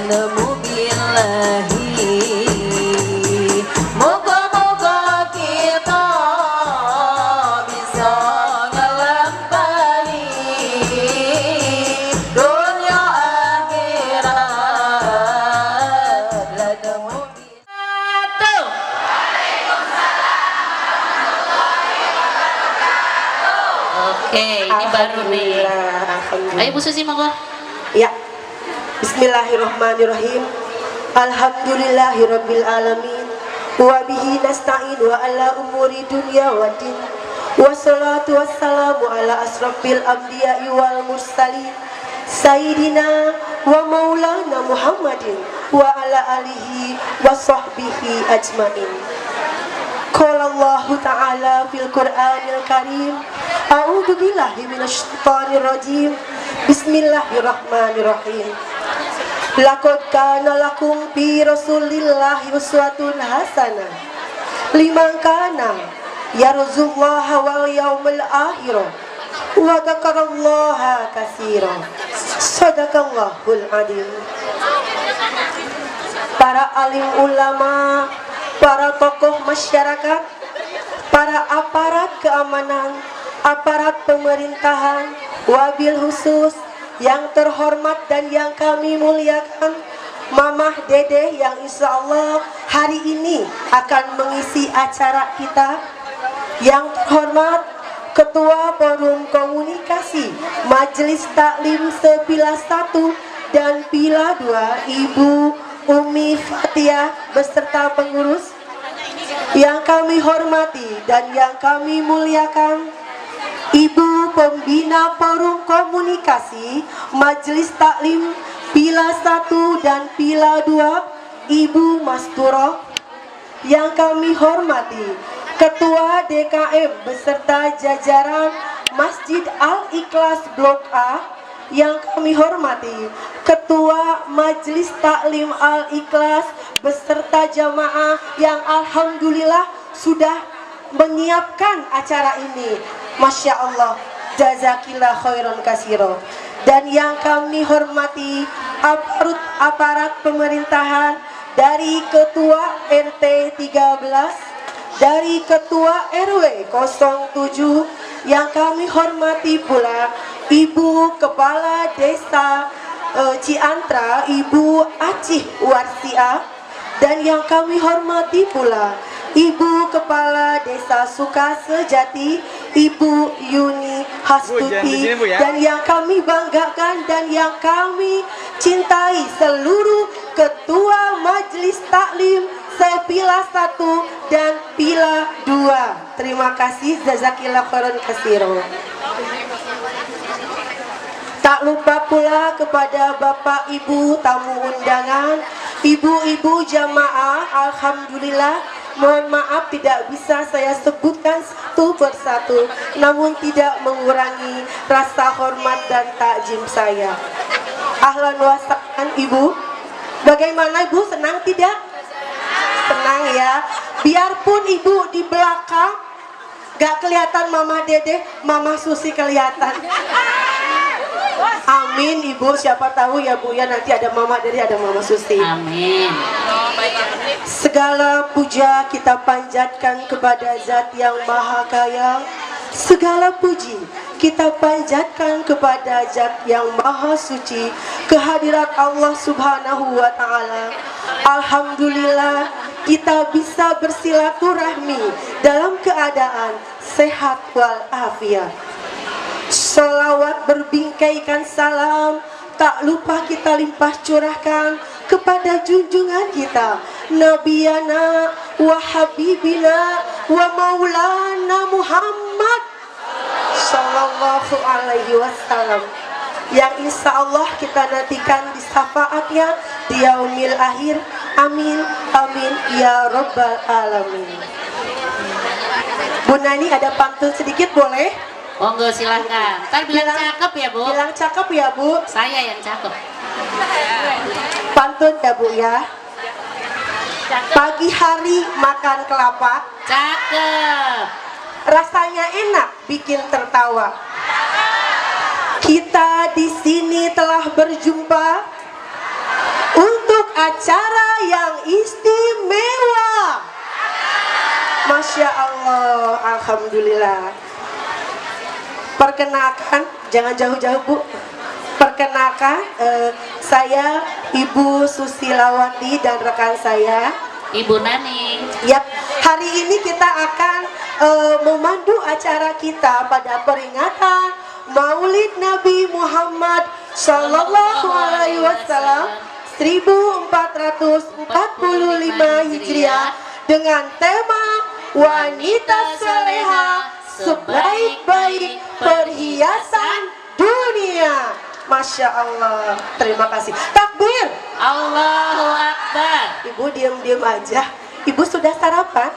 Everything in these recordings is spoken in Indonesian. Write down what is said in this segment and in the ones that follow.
nemu billahi. Moga-moga kita bisa ngelampaui dunia akhirat lah nemu billahi. Oke, ini baru nih. Ayo Bu Susi monggo. Ya. Bismillahirrahmanirrahim. Alhamdulillahirabbil alamin. Wa bihi nasta'in wa ala umuri dunya waddin. Wassalatu wassalamu ala asrafil anbiya'i wal mursalin. Sayyidina wa maulana Muhammadin wa ala alihi wa sahbihi ajmain. Qala Allah Ta'ala fil Qur'anil Karim. A'udzu billahi minasyaitonir rajim. Bismillahirrahmanirrahim. Laqad kana lakum fi Rasulillahi uswatun hasanah liman kana yarjullaha wal yawmil akhir wa dzakarallaha katsiran. Shadaqallahul adzim. Para alim ulama, para tokoh masyarakat, para aparat keamanan, aparat pemerintahan, wabil khusus yang terhormat dan yang kami muliakan, Mamah Dedeh yang insya Allah hari ini akan mengisi acara kita. Yang terhormat Ketua Forum Komunikasi Majelis Taklim Sepila 1 dan Pila 2 Ibu Umi Fatia beserta pengurus. Yang kami hormati dan yang kami muliakan Ibu Pembina Forum Komunikasi Majelis Taklim Pila 1 dan Pila 2 Ibu Masturoh. Yang kami hormati Ketua DKM beserta jajaran Masjid Al-Ikhlas Blok A. Yang kami hormati Ketua Majelis Taklim Al-Ikhlas beserta jamaah yang alhamdulillah sudah menyiapkan acara ini. Masya Allah, jazakillah khairan kasiro. Dan yang kami hormati aparat pemerintahan dari Ketua RT 13, dari Ketua RW 07, yang kami hormati pula Ibu Kepala Desa Ciantra, Ibu Acih Warsia, dan yang kami hormati pula Ibu Kepala Desa Sukasejati, Ibu Yuni Hastuti, dan yang kami banggakan dan yang kami cintai seluruh Ketua Majelis Taklim Sepila 1 dan Pila 2. Terima kasih, jazakillah khairan katsiro. Tak lupa pula kepada Bapak Ibu tamu undangan, ibu-ibu jamaah, alhamdulillah. Mohon maaf tidak bisa saya sebutkan satu persatu, namun tidak mengurangi rasa hormat dan takjim saya. Ahlan wa sahlan Ibu. Bagaimana Ibu, senang tidak? Senang ya. Biarpun Ibu di belakang gak kelihatan Mama Dede, Mama Susi kelihatan. Amin Ibu, siapa tahu ya Bu ya, nanti ada Mama Dede, ada Mama Susi. Amin. Segala puja kita panjatkan kepada Zat yang Maha Kaya. Segala puji kita panjatkan kepada Zat yang Maha Suci, kehadirat Allah Subhanahu wa Ta'ala. Alhamdulillah kita bisa bersilaturahmi dalam keadaan sehat walafiat. Salawat berbingkaikan salam tak lupa kita limpah curahkan kepada junjungan kita Nabiyana wa Habibina wa Maulana Muhammad Sallallahu Alaihi Wasallam, yang insya Allah kita nantikan di syafaatnya di yaumil akhir. Amin amin ya rabbal alamin. Bu Nani ada pantun sedikit boleh? Monggo silahkan. Ntar bilang cakep ya Bu. Bilang cakep ya Bu. Saya yang cakep. Pantun ya Bu ya. Pagi hari makan kelapa. Cakep. Rasanya enak, bikin tertawa. Kita di sini telah berjumpa untuk acara yang istimewa. Masya Allah, Alhamdulillah. Perkenalkan, jangan jauh-jauh Bu. Perkenalkan, saya Ibu Susilawati dan rekan saya Ibu Nani. Yap, hari ini kita akan memandu acara kita pada peringatan Maulid Nabi Muhammad Sallallahu Alaihi Wasallam 1445 Hijriah dengan tema Wanita Soleha Sebaik-baik Perhiasan Dunia. Masya Allah, terima kasih. Takbir. Allahu Akbar. Ibu diam-diam aja. Ibu sudah sarapan?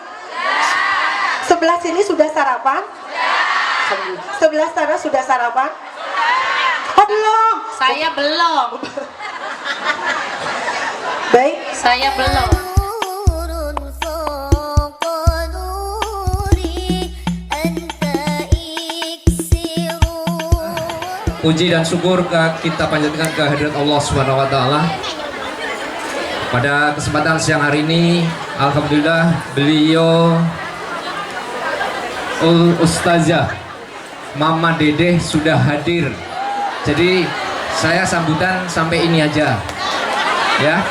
Sebelah sini sudah sarapan? Sebelah sana sudah sarapan? Oh belum. Saya belum. Baik. Saya belum. Puji dan syukur kita panjatkan kehadirat Allah Subhanahu wa taala. Pada kesempatan siang hari ini, alhamdulillah beliau Ustazah Mama Dedeh sudah hadir. Jadi saya sambutan sampai ini aja. Ya.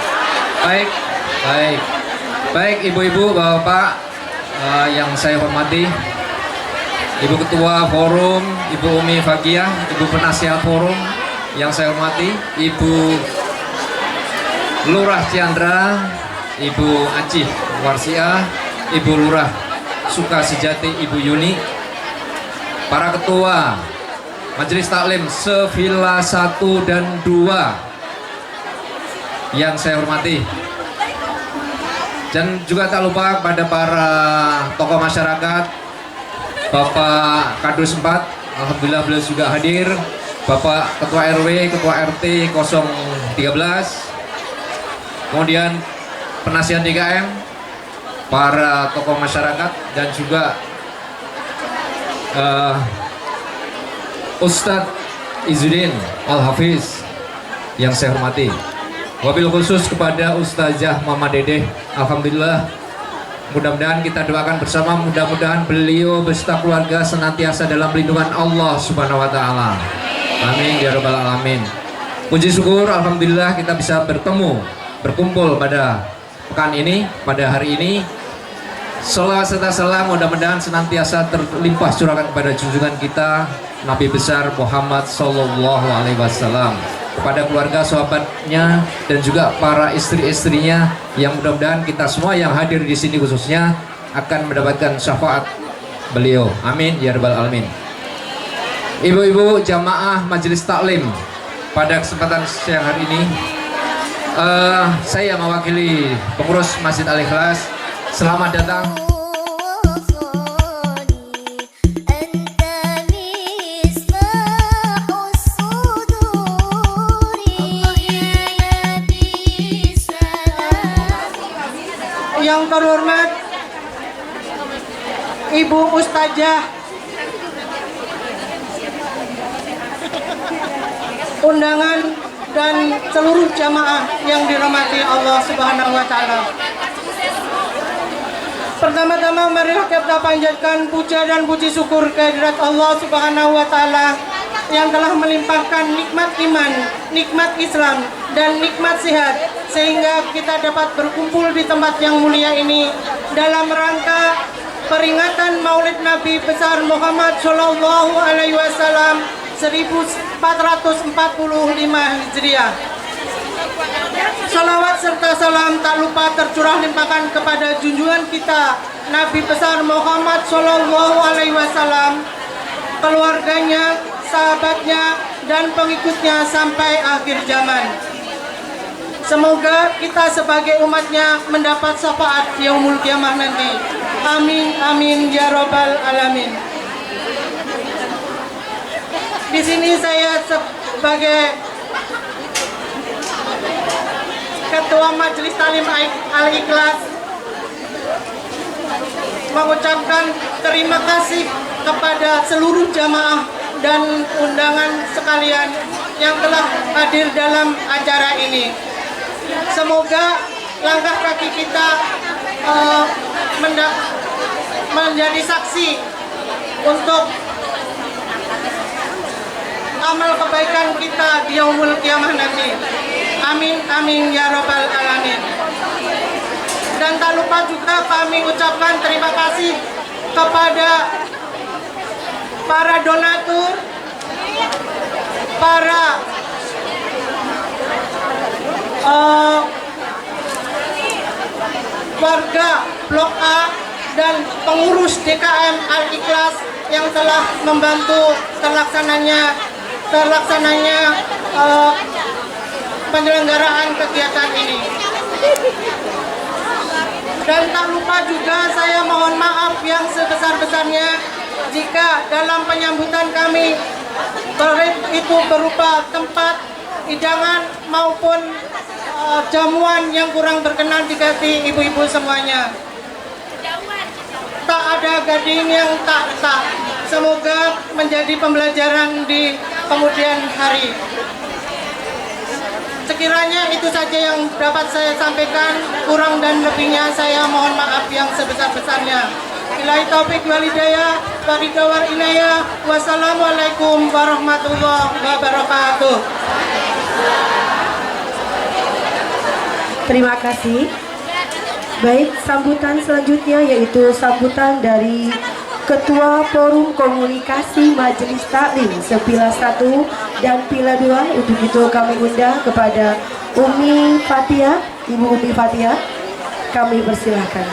Baik ibu-ibu, bapak-bapak yang saya hormati. Ibu Ketua Forum, Ibu Umi Fakiah, Ibu Penasihat Forum yang saya hormati, Ibu Lurah Ciandra, Ibu Acih Warsiah, Ibu Lurah Sukasejati, Ibu Yuni, para ketua Majelis Taklim Sevilla 1 dan 2 yang saya hormati. Dan juga tak lupa kepada para tokoh masyarakat, Bapak Kadus 4, alhamdulillah beliau juga hadir. Bapak Ketua RW, Ketua RT 013, kemudian penasihat DKM, para tokoh masyarakat, dan juga Ustadz Izzuddin Al-Hafiz yang saya hormati. Wabil khusus kepada Ustazah Mama Dedeh, alhamdulillah. Mudah-mudahan kita doakan bersama, mudah-mudahan beliau beserta keluarga senantiasa dalam lindungan Allah Subhanahu wa taala. Amin ya rabbal alamin. Puji syukur alhamdulillah kita bisa berkumpul pada pekan ini, pada hari ini. Sholawat serta salam mudah-mudahan senantiasa terlimpah curahkan kepada junjungan kita Nabi besar Muhammad sallallahu alaihi wasallam, kepada keluarga sahabatnya dan juga para istri-istrinya, yang mudah-mudahan kita semua yang hadir di sini khususnya akan mendapatkan syafaat beliau. Amin ya rabbal alamin. Ibu-ibu jamaah Majelis Taklim, pada kesempatan siang hari ini saya mewakili pengurus Masjid Al-Ikhlas. Selamat datang. Yang terhormat Ibu Ustazah undangan dan seluruh jamaah yang dirahmati Allah Subhanahu wa taala. Pertama-tama marilah kita panjatkan puja dan puji syukur kehadirat Allah Subhanahu wa taala yang telah melimpahkan nikmat iman, nikmat Islam, dan nikmat sehat, sehingga kita dapat berkumpul di tempat yang mulia ini dalam rangka peringatan Maulid Nabi besar Muhammad Sallallahu Alaihi Wasallam 1445 Hijriah. Salawat serta salam tak lupa tercurah limpahkan kepada junjungan kita Nabi besar Muhammad Sallallahu Alaihi Wasallam, keluarganya, sahabatnya, dan pengikutnya sampai akhir zaman. Semoga kita sebagai umatnya mendapat syafaat yaumul kiamah nanti. Amin amin ya rabbal alamin. Di sini saya sebagai Ketua Majelis Taklim Al-Ikhlas mengucapkan terima kasih kepada seluruh jamaah dan undangan sekalian yang telah hadir dalam acara ini. Semoga langkah kaki kita menjadi saksi untuk amal kebaikan kita di yaumul kiamah nanti. Amin amin ya rabbal alamin. Dan tak lupa juga kami ucapkan terima kasih kepada para donatur, para warga Blok A dan pengurus DKM Al-Ikhlas yang telah membantu terlaksananya penyelenggaraan kegiatan ini. Dan tak lupa juga saya mohon maaf yang sebesar-besarnya jika dalam penyambutan kami itu berupa tempat hidangan maupun jamuan yang kurang berkenan di hati ibu-ibu semuanya. Tak ada gading yang tak. Semoga menjadi pembelajaran di kemudian hari. Sekiranya itu saja yang dapat saya sampaikan, kurang dan lebihnya saya mohon maaf yang sebesar-besarnya. Billahi taufik wal hidayah, waridawar inayah, wassalamualaikum warahmatullahi wabarakatuh. Terima kasih. Baik, sambutan selanjutnya yaitu sambutan dari Ketua Forum Komunikasi Majelis Taklim Sepila 1 dan Pila 2. Untuk itu kami undang kepada Umi Fathia, Ibu Umi Fathia. Kami persilahkan.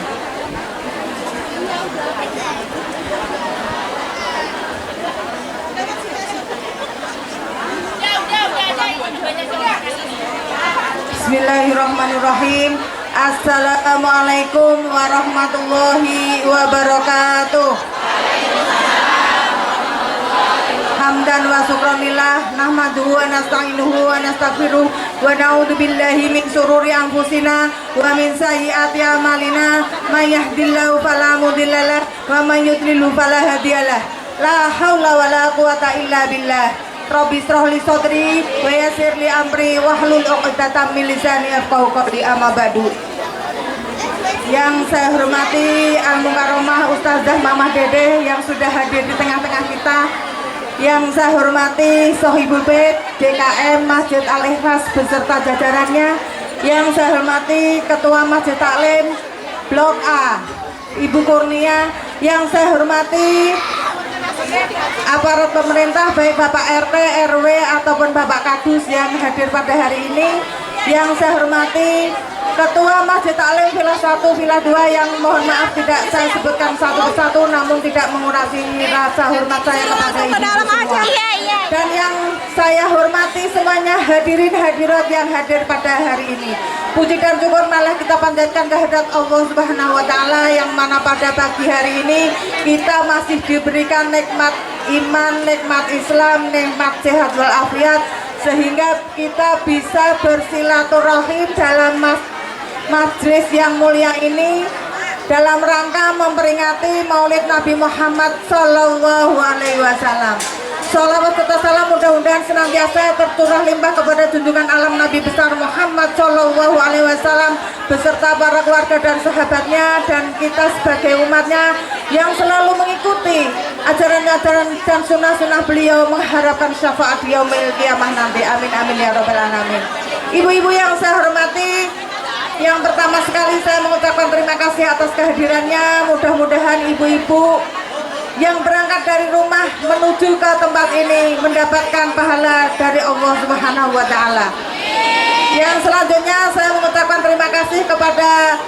Bismillahirrahmanirrahim. Assalamualaikum warahmatullahi wabarakatuh. Hamdan wa syukranillah nahmaduhu wa nasta'inuhu wa nastaghfiruh wa na'udzu billahi min syururi anfusina wa min sayyiati a'malina may yahdihillahu fala mudhillalah wa may yudlilhu fala hadiyalah. La haula wa la quwata illa billah. Rabbi shrah li sadri wa yassir li amri wahlul 'uqdatam min lisani yafqahu qawli, amma ba'du. Yang saya hormati Al-Mukarramah Ustazah Mama Dede yang sudah hadir di tengah-tengah kita. Yang saya hormati Sohibul Bait DKM Masjid Al-Ikhlas beserta jajarannya. Yang saya hormati Ketua Masjid Taklim Blok A Ibu Kurnia. Yang saya hormati aparat pemerintah baik Bapak RT, RW ataupun Bapak Kadus yang hadir pada hari ini. Yang saya hormati Ketua Masjid Taklim Pila 1, Pila 2 yang mohon maaf tidak saya sebutkan satu persatu namun tidak mengurangi rasa hormat saya kepada ibu semua. Dan yang saya hormati semuanya hadirin hadirat yang hadir pada hari ini. Puji dan syukur malah kita panjatkan kehadirat Allah Subhanahu wa taala yang mana pada pagi hari ini kita masih diberikan nikmat iman, nikmat Islam, nikmat sehat walafiat sehingga kita bisa bersilaturahim dalam majlis yang mulia ini dalam rangka memperingati Maulid Nabi Muhammad Sallallahu Alaihi Wasallam. Salawat serta salam mudah-mudahan senantiasa tercurah limpah kepada junjungan alam Nabi besar Muhammad Sallallahu Alaihi Wasallam beserta para keluarga dan sahabatnya dan kita sebagai umatnya yang selalu mengikuti ajaran-ajaran dan sunnah-sunnah beliau mengharapkan syafaat di yaumil kiamah nanti. Amin amin ya rabbal alamin. Ibu-ibu yang saya hormati, yang pertama sekali saya mengucapkan terima kasih atas kehadirannya. Mudah-mudahan ibu-ibu yang berangkat dari rumah menuju ke tempat ini mendapatkan pahala dari Allah Subhanahu wa taala. Yang selanjutnya saya mengucapkan terima kasih kepada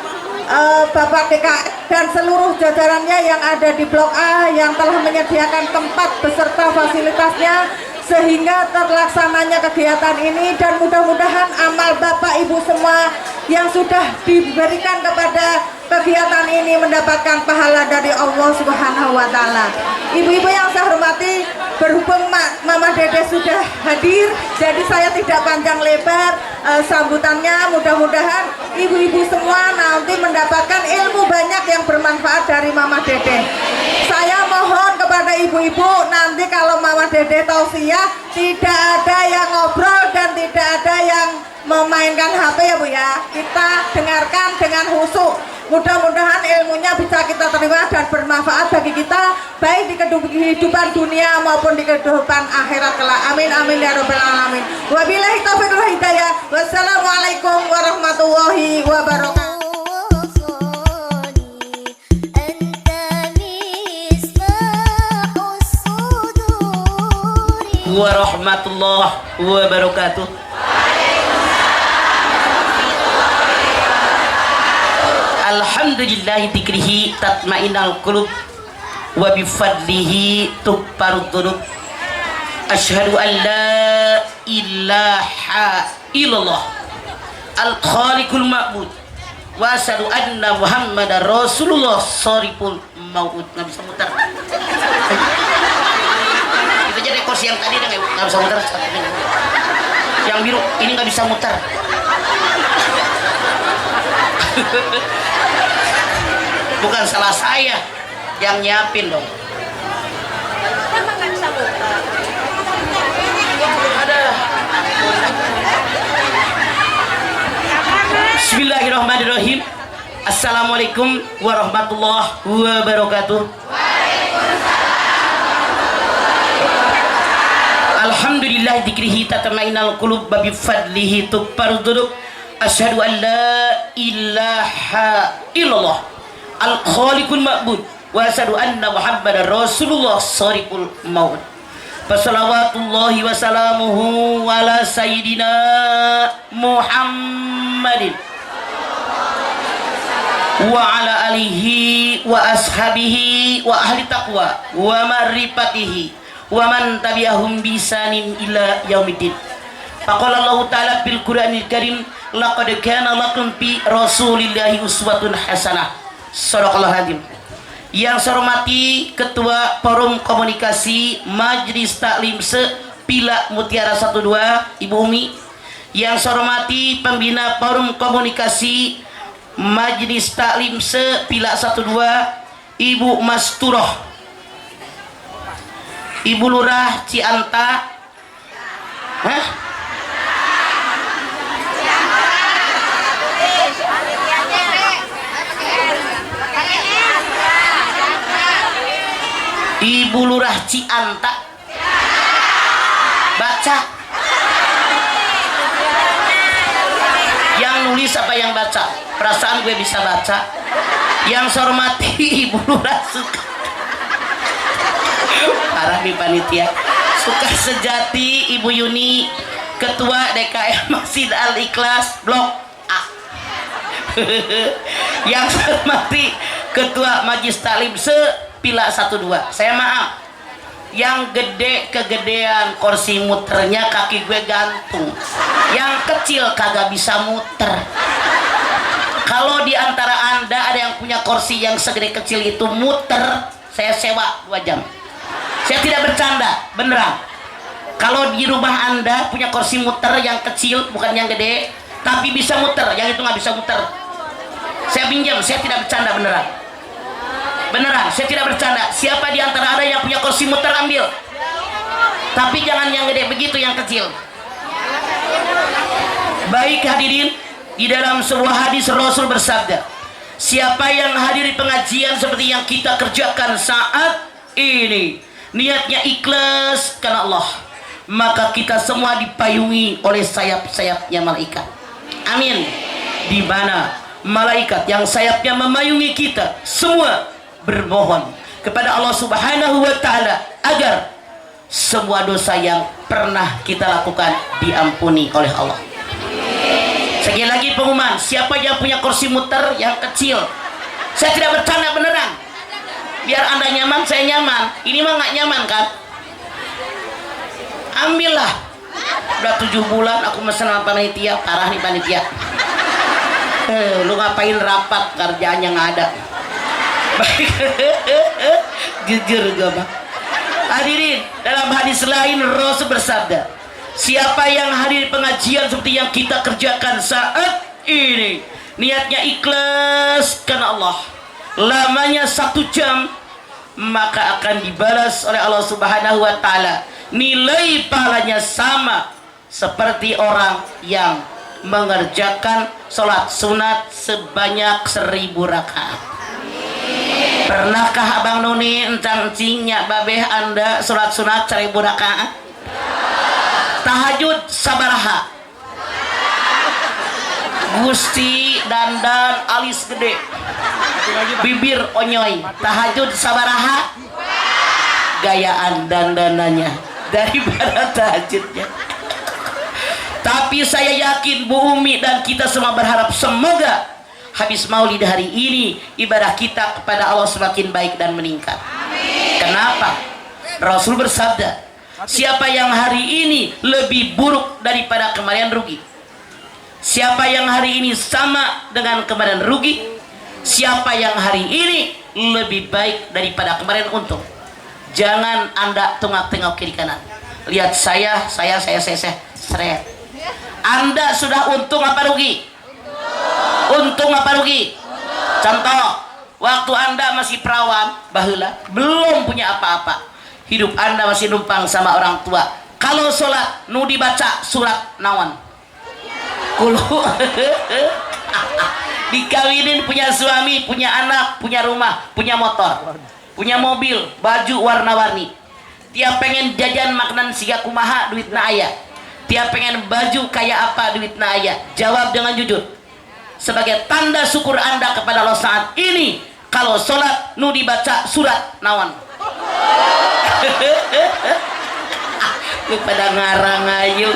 Bapak DKM dan seluruh jajarannya yang ada di Blok A yang telah menyediakan tempat beserta fasilitasnya sehingga terlaksananya kegiatan ini dan mudah-mudahan amal Bapak Ibu semua yang sudah diberikan kepada kegiatan ini mendapatkan pahala dari Allah Subhanahu wa taala. Ibu-ibu yang saya hormati, berhubung Mama Dede sudah hadir, jadi saya tidak panjang lebar sambutannya. Mudah-mudahan ibu-ibu semua nanti mendapatkan ilmu banyak yang bermanfaat dari Mama Dede. Saya mohon kepada ibu-ibu nanti kalau Mama Dede tausiah tidak ada yang ngobrol dan tidak ada yang memainkan HP ya Bu ya. Kita dengarkan dengan khusyuk. Mudah-mudahan ilmunya bisa kita terima dan bermanfaat bagi kita baik di kehidupan dunia maupun di kehidupan akhirat kelak. Amin amin ya rabbal alamin. Wabillahi taufiq wal hidayah. Wassalamualaikum warahmatullahi wabarakatuh. Warahmatullahi wabarakatuh. Alhamdulillahi dzikrihi tatma'innal qulub wa bifadlihi tughfarud dzunub. Asyhadu an la ilaha illallah al-khaliqul ma'bud wa asyhadu anna muhammadar rasulullah shariful maut. Nggak bisa muter. Itu aja rekor yang tadi nggak bisa muter. Yang biru ini nggak bisa muter. Bukan salah saya yang nyiapin dong. Ada. Bismillahirrahmanirrahim. Assalamualaikum warahmatullahi wabarakatuh. Alhamdulillah dzikrihi tatma'innal qulub wa bi fadlihi tughfarud dzunub. Asyhadu an la ilaha illallah al-khaliqul ma'bud wa asyhadu anna muhammadar rasulullah shariful maut. Wassalawatullahi wassalamuhu ala sayyidina Muhammadin wa ala alihi wa ashabihi wa ahli taqwa wa marifatihi wa man tabi'ahum bisanin ila yaumiddin. Faqala Allah ta'ala fil Qur'anil Karim laqad kana lakum fi rasulillahi uswatun hasanah. Shadaqallahul azim. Yang saya hormati Ketua Forum Komunikasi Majelis Taklim Pila Mutiara 12 Ibu Umi. Yang saya hormati Pembina Forum Komunikasi Majelis Taklim Pila 12 Ibu Masturoh, Ibu Lurah Cianta. Ibu Lurah Cianta. Baca. Yang nulis apa yang baca? Perasaan gue bisa baca. Yang saya hormati Ibu Lurah Suka. Parah nih panitia. Suka Sejati Ibu Yuni, Ketua DKM Masjid Al-Ikhlas Blok A. Yang saya hormati Ketua Majelis Taklim Pila 12. Saya maaf, yang gede kegedean kursi muternya kaki gue gantung, yang kecil kagak bisa muter. Kalau di antara anda ada yang punya kursi yang segede kecil itu muter, saya sewa 2 jam. Saya tidak bercanda, beneran. Kalau di rumah anda punya kursi muter yang kecil, bukan yang gede, tapi bisa muter, yang itu nggak bisa muter, saya pinjam. Saya tidak bercanda, beneran. Beneran, saya tidak bercanda. Siapa di antara ada yang punya kursi muter, ambil. Tapi jangan yang gede begitu, yang kecil. Baik hadirin, di dalam sebuah hadis Rasul bersabda, siapa yang hadiri pengajian seperti yang kita kerjakan saat ini, niatnya ikhlas karena Allah, maka kita semua dipayungi oleh sayap-sayapnya malaikat. Amin. Di mana malaikat yang sayapnya memayungi kita semua bermohon kepada Allah Subhanahu wa Ta'ala agar semua dosa yang pernah kita lakukan diampuni oleh Allah. Sekali lagi pengumuman, siapa yang punya kursi muter yang kecil, saya tidak bercanda, beneran. Biar anda nyaman, saya nyaman. Ini mah nggak nyaman kan? Ambillah. Udah 7 bulan aku mesen sama panitia, parah nih panitia. Lu ngapain rapat, kerjaannya nggak ada. Baik. Jujur gue bang. Hadirin, dalam hadis lain Rasul bersabda, siapa yang hadir pengajian seperti yang kita kerjakan saat ini, niatnya ikhlas karena Allah, lamanya 1 jam, maka akan dibalas oleh Allah Subhanahu wa Ta'ala. Nilai pahalanya sama seperti orang yang mengerjakan sholat sunat sebanyak 1000 rakaat. Pernahkah Abang Nuni encang cingnya babeh Anda sholat sunat 1000 rakaat? Tahajud sabaraha? Gusti dandan alis gede, bibir onyoy. Tahajud sabaraha? Gayaan dandanannya daripada tahajudnya. Tapi saya yakin Bu Umi dan kita semua berharap semoga habis maulid hari ini ibadah kita kepada Allah semakin baik dan meningkat. Kenapa? Rasul bersabda, siapa yang hari ini lebih buruk daripada kemarin rugi. Siapa yang hari ini sama dengan kemarin rugi. Siapa yang hari ini lebih baik daripada kemarin untung. Jangan Anda tengok-tengok kiri kanan. Lihat saya seret. Anda sudah untung apa rugi? Untung apa rugi? Contoh, waktu Anda masih perawan, baheula, belum punya apa-apa. Hidup Anda masih numpang sama orang tua. Kalau sholat, nu dibaca surat naon? Kulu. Dikawinin, punya suami, punya anak, punya rumah, punya motor, punya mobil, baju warna-warni. Tiap pengen jajan makanan siga kumaha duitna aya. Tiap pengen baju kayak apa duitna aya. Jawab dengan jujur. Sebagai tanda syukur Anda kepada Allah saat ini, kalau sholat nu dibaca surat naon? Lu pada ngarang ayu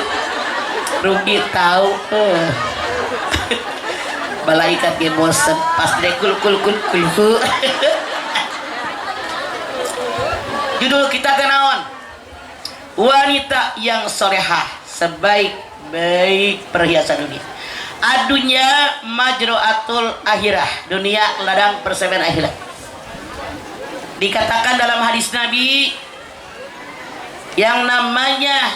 rugi tahu. Malaikat ge bosen pas dia kul. Judul kita kenaon? Wanita yang solehah sebaik-baik perhiasan dunia. Adunya majroatul akhirah, dunia ladang persemen akhirat. Dikatakan dalam hadis Nabi, yang namanya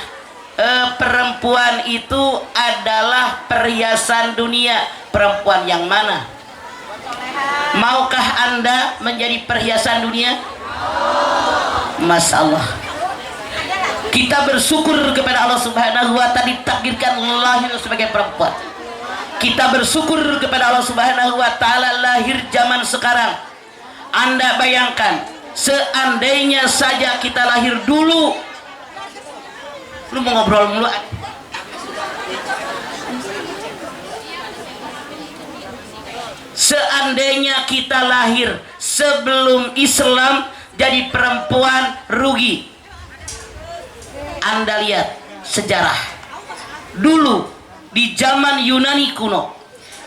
perempuan itu adalah perhiasan dunia. Perempuan yang mana? Maukah Anda menjadi perhiasan dunia? Masya Allah. Kita bersyukur kepada Allah Subhanahu wa Ta'ala ditakdirkan lahir sebagai perempuan. Kita bersyukur kepada Allah Subhanahu wa Ta'ala lahir zaman sekarang. Anda bayangkan, seandainya saja kita lahir dulu. Lu mau ngobrol mulu? Seandainya kita lahir sebelum Islam jadi perempuan, rugi. Anda lihat sejarah dulu di zaman Yunani kuno,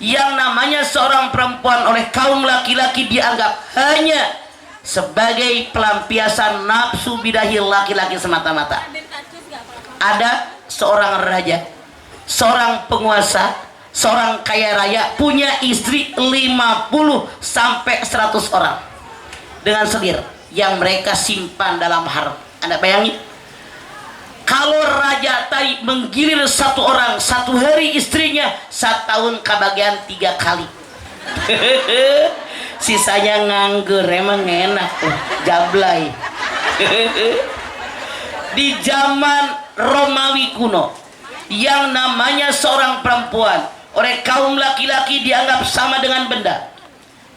yang namanya seorang perempuan oleh kaum laki-laki dianggap hanya sebagai pelampiasan nafsu bidahi laki-laki semata-mata. Ada seorang raja, seorang penguasa, seorang kaya raya punya istri 50 sampai 100 orang dengan selir yang mereka simpan dalam harem. Anda bayangin, kalau raja tadi menggilir satu orang satu hari, istrinya 1 tahun kebagian 3 kali. Sisanya nganggur, emang enak tuh, jablay. Di zaman Romawi kuno, yang namanya seorang perempuan oleh kaum laki-laki dianggap sama dengan benda.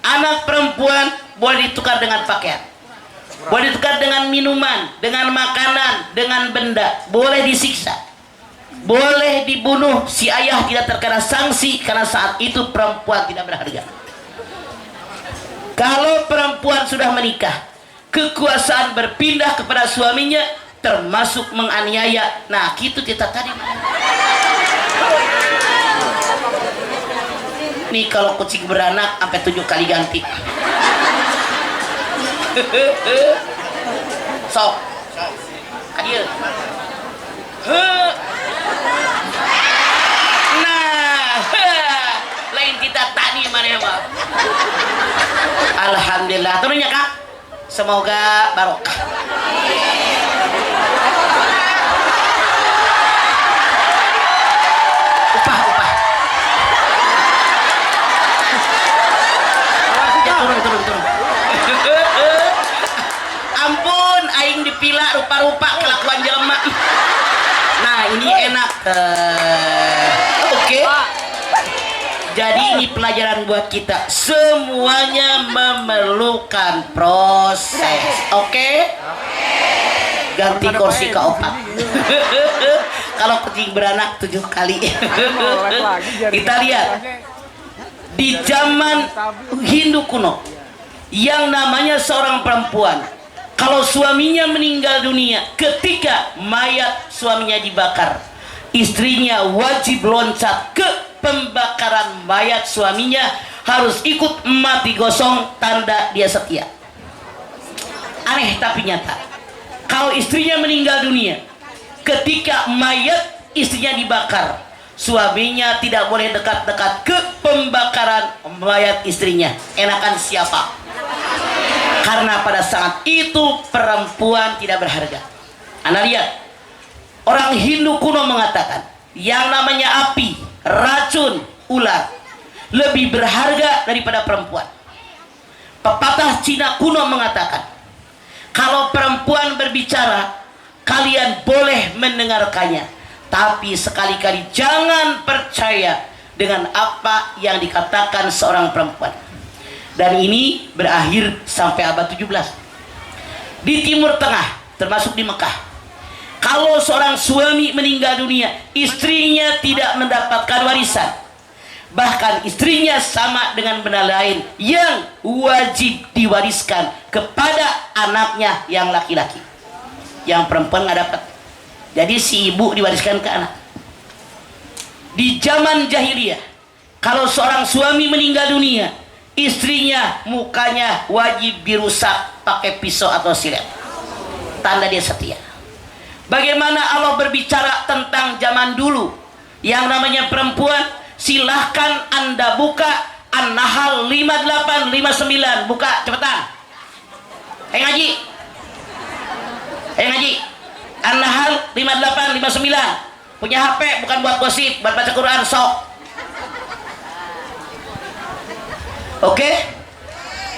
Anak perempuan boleh ditukar dengan pakaian, boleh ditukar dengan minuman, dengan makanan, dengan benda, boleh disiksa, boleh dibunuh. Si ayah tidak terkena sanksi karena saat itu perempuan tidak berharga. Kalau perempuan sudah menikah, kekuasaan berpindah kepada suaminya, termasuk menganiaya. Nah, gitu kita tadi. Nih kalau kucing beranak sampai 7 kali ganti. Sok. Adieu. Nah, lain kita tadi mana mah. Alhamdulillah. Turunnya Kak. Semoga barokah. Upah. Ya, turun. Ampun, aing dipila rupa-rupa kelakuan jelema. Nah, ini enak. Oke. Jadi ini pelajaran buat kita. Semuanya memerlukan proses. Oke? Ganti kursi keempat. Kalau kucing beranak 7 kali. Kita lihat di zaman Hindu kuno yang namanya seorang perempuan, kalau suaminya meninggal dunia, ketika mayat suaminya dibakar, istrinya wajib loncat ke pembakaran mayat suaminya, harus ikut mati gosong, tanda dia setia. Aneh tapi nyata. Kalau istrinya meninggal dunia, ketika mayat istrinya dibakar, suaminya tidak boleh dekat-dekat ke pembakaran mayat istrinya. Enakan siapa? Karena pada saat itu perempuan tidak berharga. Anda lihat, orang Hindu kuno mengatakan yang namanya api, racun, ular lebih berharga daripada perempuan. Pepatah Cina kuno mengatakan, kalau perempuan berbicara, kalian boleh mendengarkannya, tapi sekali-kali jangan percaya dengan apa yang dikatakan seorang perempuan. Dan ini berakhir sampai abad 17. Di Timur Tengah, termasuk di Mekah, kalau seorang suami meninggal dunia, istrinya tidak mendapatkan warisan. Bahkan istrinya sama dengan benda lain yang wajib diwariskan kepada anaknya yang laki-laki. Yang perempuan nggak dapat. Jadi si ibu diwariskan ke anak. Di zaman jahiliyah, kalau seorang suami meninggal dunia, istrinya mukanya wajib dirusak pakai pisau atau silet. Tanda dia setia. Bagaimana Allah berbicara tentang zaman dulu yang namanya perempuan? Silahkan Anda buka An-Nahl 5859. Buka cepetan. Ngaji. Ngaji. An-Nahl 5859. Punya HP bukan buat gosip, buat baca Quran sok. Oke?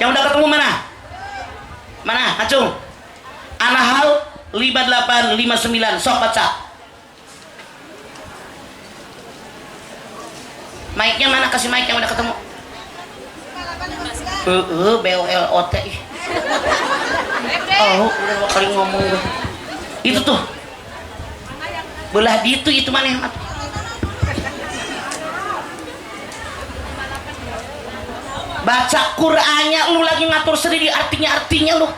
Yang udah ketemu mana? Mana? Acung. An-Nahl 5859 sok baca. Mic-nya mana? Kasih mic yang udah ketemu. BOLOT. Oh, udah kali ngomong gue. Itu tuh. Belah di itu mana yang mati? Baca Qur'annya lu lagi ngatur sendiri artinya lu.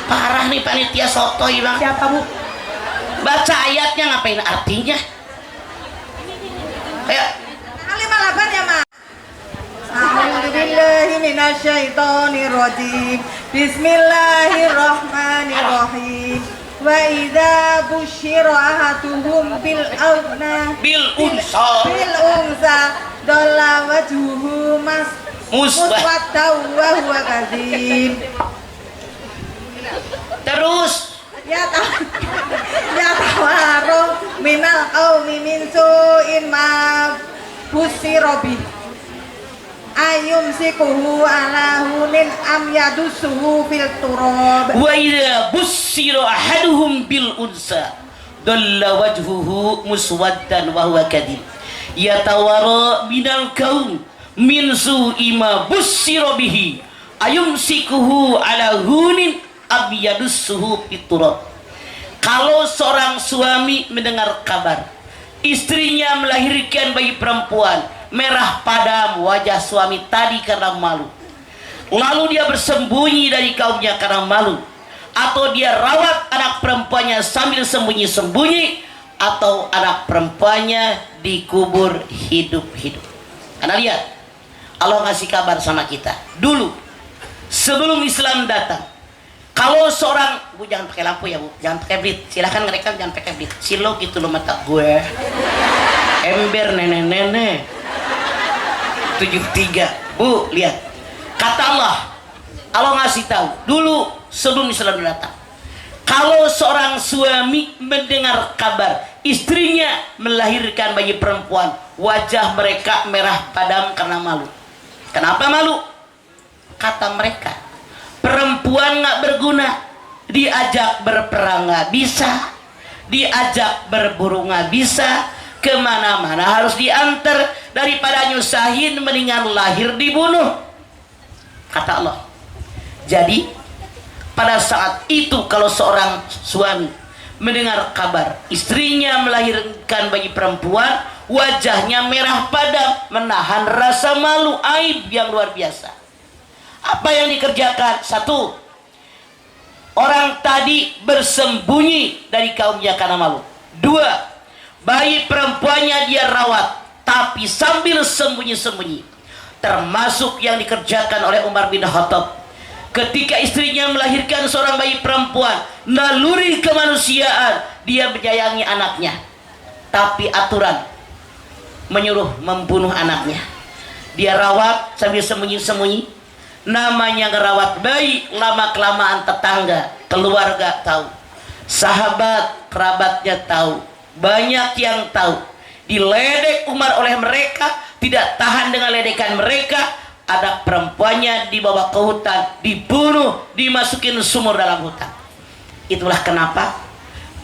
Parah nih panitia sotoy bang. Siapa bu? Baca ayatnya ngapain artinya? Ayo. 58 ya mak. A'udzubillahi minasyaitonirrajim. Bismillahirrahmanirrahim. Wa idza busyira ahaduhum bil unsa dalla wajhuhu muswaddan wa huwa kadzib. Terus Ya tawaru minal qaumi min su'in ma busyira bi ayum sikuhu ala hunin am yadusuhu fil turab. wa idza busyira ahaduhum bil unsa dalla wajhuhu muswaddan wa huwa kadhib yatawara minal qaum min su'i ma busyira bihi ayum sikuhu ala hunin am yadusuhu fit turab. Kalau seorang suami mendengar kabar istrinya melahirkan bayi perempuan, merah padam wajah suami tadi karena malu, lalu dia bersembunyi dari kaumnya karena malu, atau dia rawat anak perempuannya sambil sembunyi-sembunyi, atau anak perempuannya dikubur hidup-hidup. Anda lihat, Allah ngasih kabar sama kita dulu sebelum Islam datang. Kalau seorang, bu jangan pakai lampu ya bu, jangan pakai blit, silahkan ngerekam jangan pakai blit. Silo gitu lo mata gue. Ember nenek-nenek 73. Bu lihat, kata Allah ngasih tahu dulu sebelum Islam datang. Kalau seorang suami mendengar kabar istrinya melahirkan bayi perempuan, wajah mereka merah padam karena malu. Kenapa malu? Kata mereka, perempuan nggak berguna, diajak berperang nggak bisa, diajak berburu nggak bisa, kemana-mana harus diantar, daripada nyusahin mendingan lahir dibunuh, kata Allah. Jadi pada saat itu kalau seorang suami mendengar kabar istrinya melahirkan bayi perempuan, wajahnya merah padam, menahan rasa malu, aib yang luar biasa. Apa yang dikerjakan? Satu, orang tadi bersembunyi dari kaumnya karena malu. Dua, bayi perempuannya dia rawat tapi sambil sembunyi-sembunyi. Termasuk yang dikerjakan oleh Umar bin Khattab ketika istrinya melahirkan seorang bayi perempuan, naluri kemanusiaan, dia menyayangi anaknya, tapi aturan menyuruh membunuh anaknya. Dia rawat sambil sembunyi-sembunyi. Namanya ngerawat bayi, lama-kelamaan tetangga, keluarga tahu, sahabat, kerabatnya tahu, banyak yang tahu. Diledek Umar oleh mereka, tidak tahan dengan ledekan mereka, anak perempuannya dibawa ke hutan, dibunuh, dimasukin sumur dalam hutan. Itulah kenapa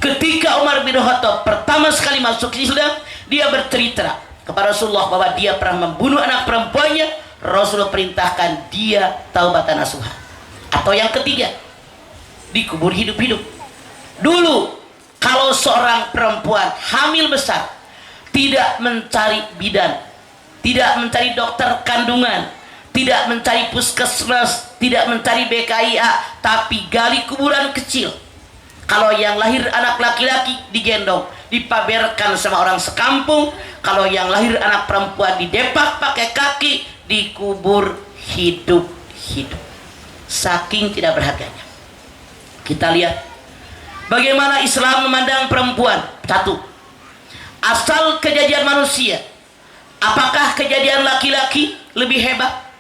ketika Umar bin Khattab pertama sekali masuk ke Islam, dia bercerita kepada Rasulullah bahwa dia pernah membunuh anak perempuannya. Rasulullah perintahkan dia taubatan nasuha. Atau yang ketiga, dikubur hidup-hidup. Dulu kalau seorang perempuan hamil besar, tidak mencari bidan, tidak mencari dokter kandungan, tidak mencari puskesmas, tidak mencari BKIA, tapi gali kuburan kecil. Kalau yang lahir anak laki-laki digendong, dipaberkan sama orang sekampung. Kalau yang lahir anak perempuan didepak pakai kaki, dikubur hidup-hidup. Saking tidak berharganya. Kita lihat bagaimana Islam memandang perempuan. Satu, asal kejadian manusia, apakah kejadian laki-laki lebih hebat?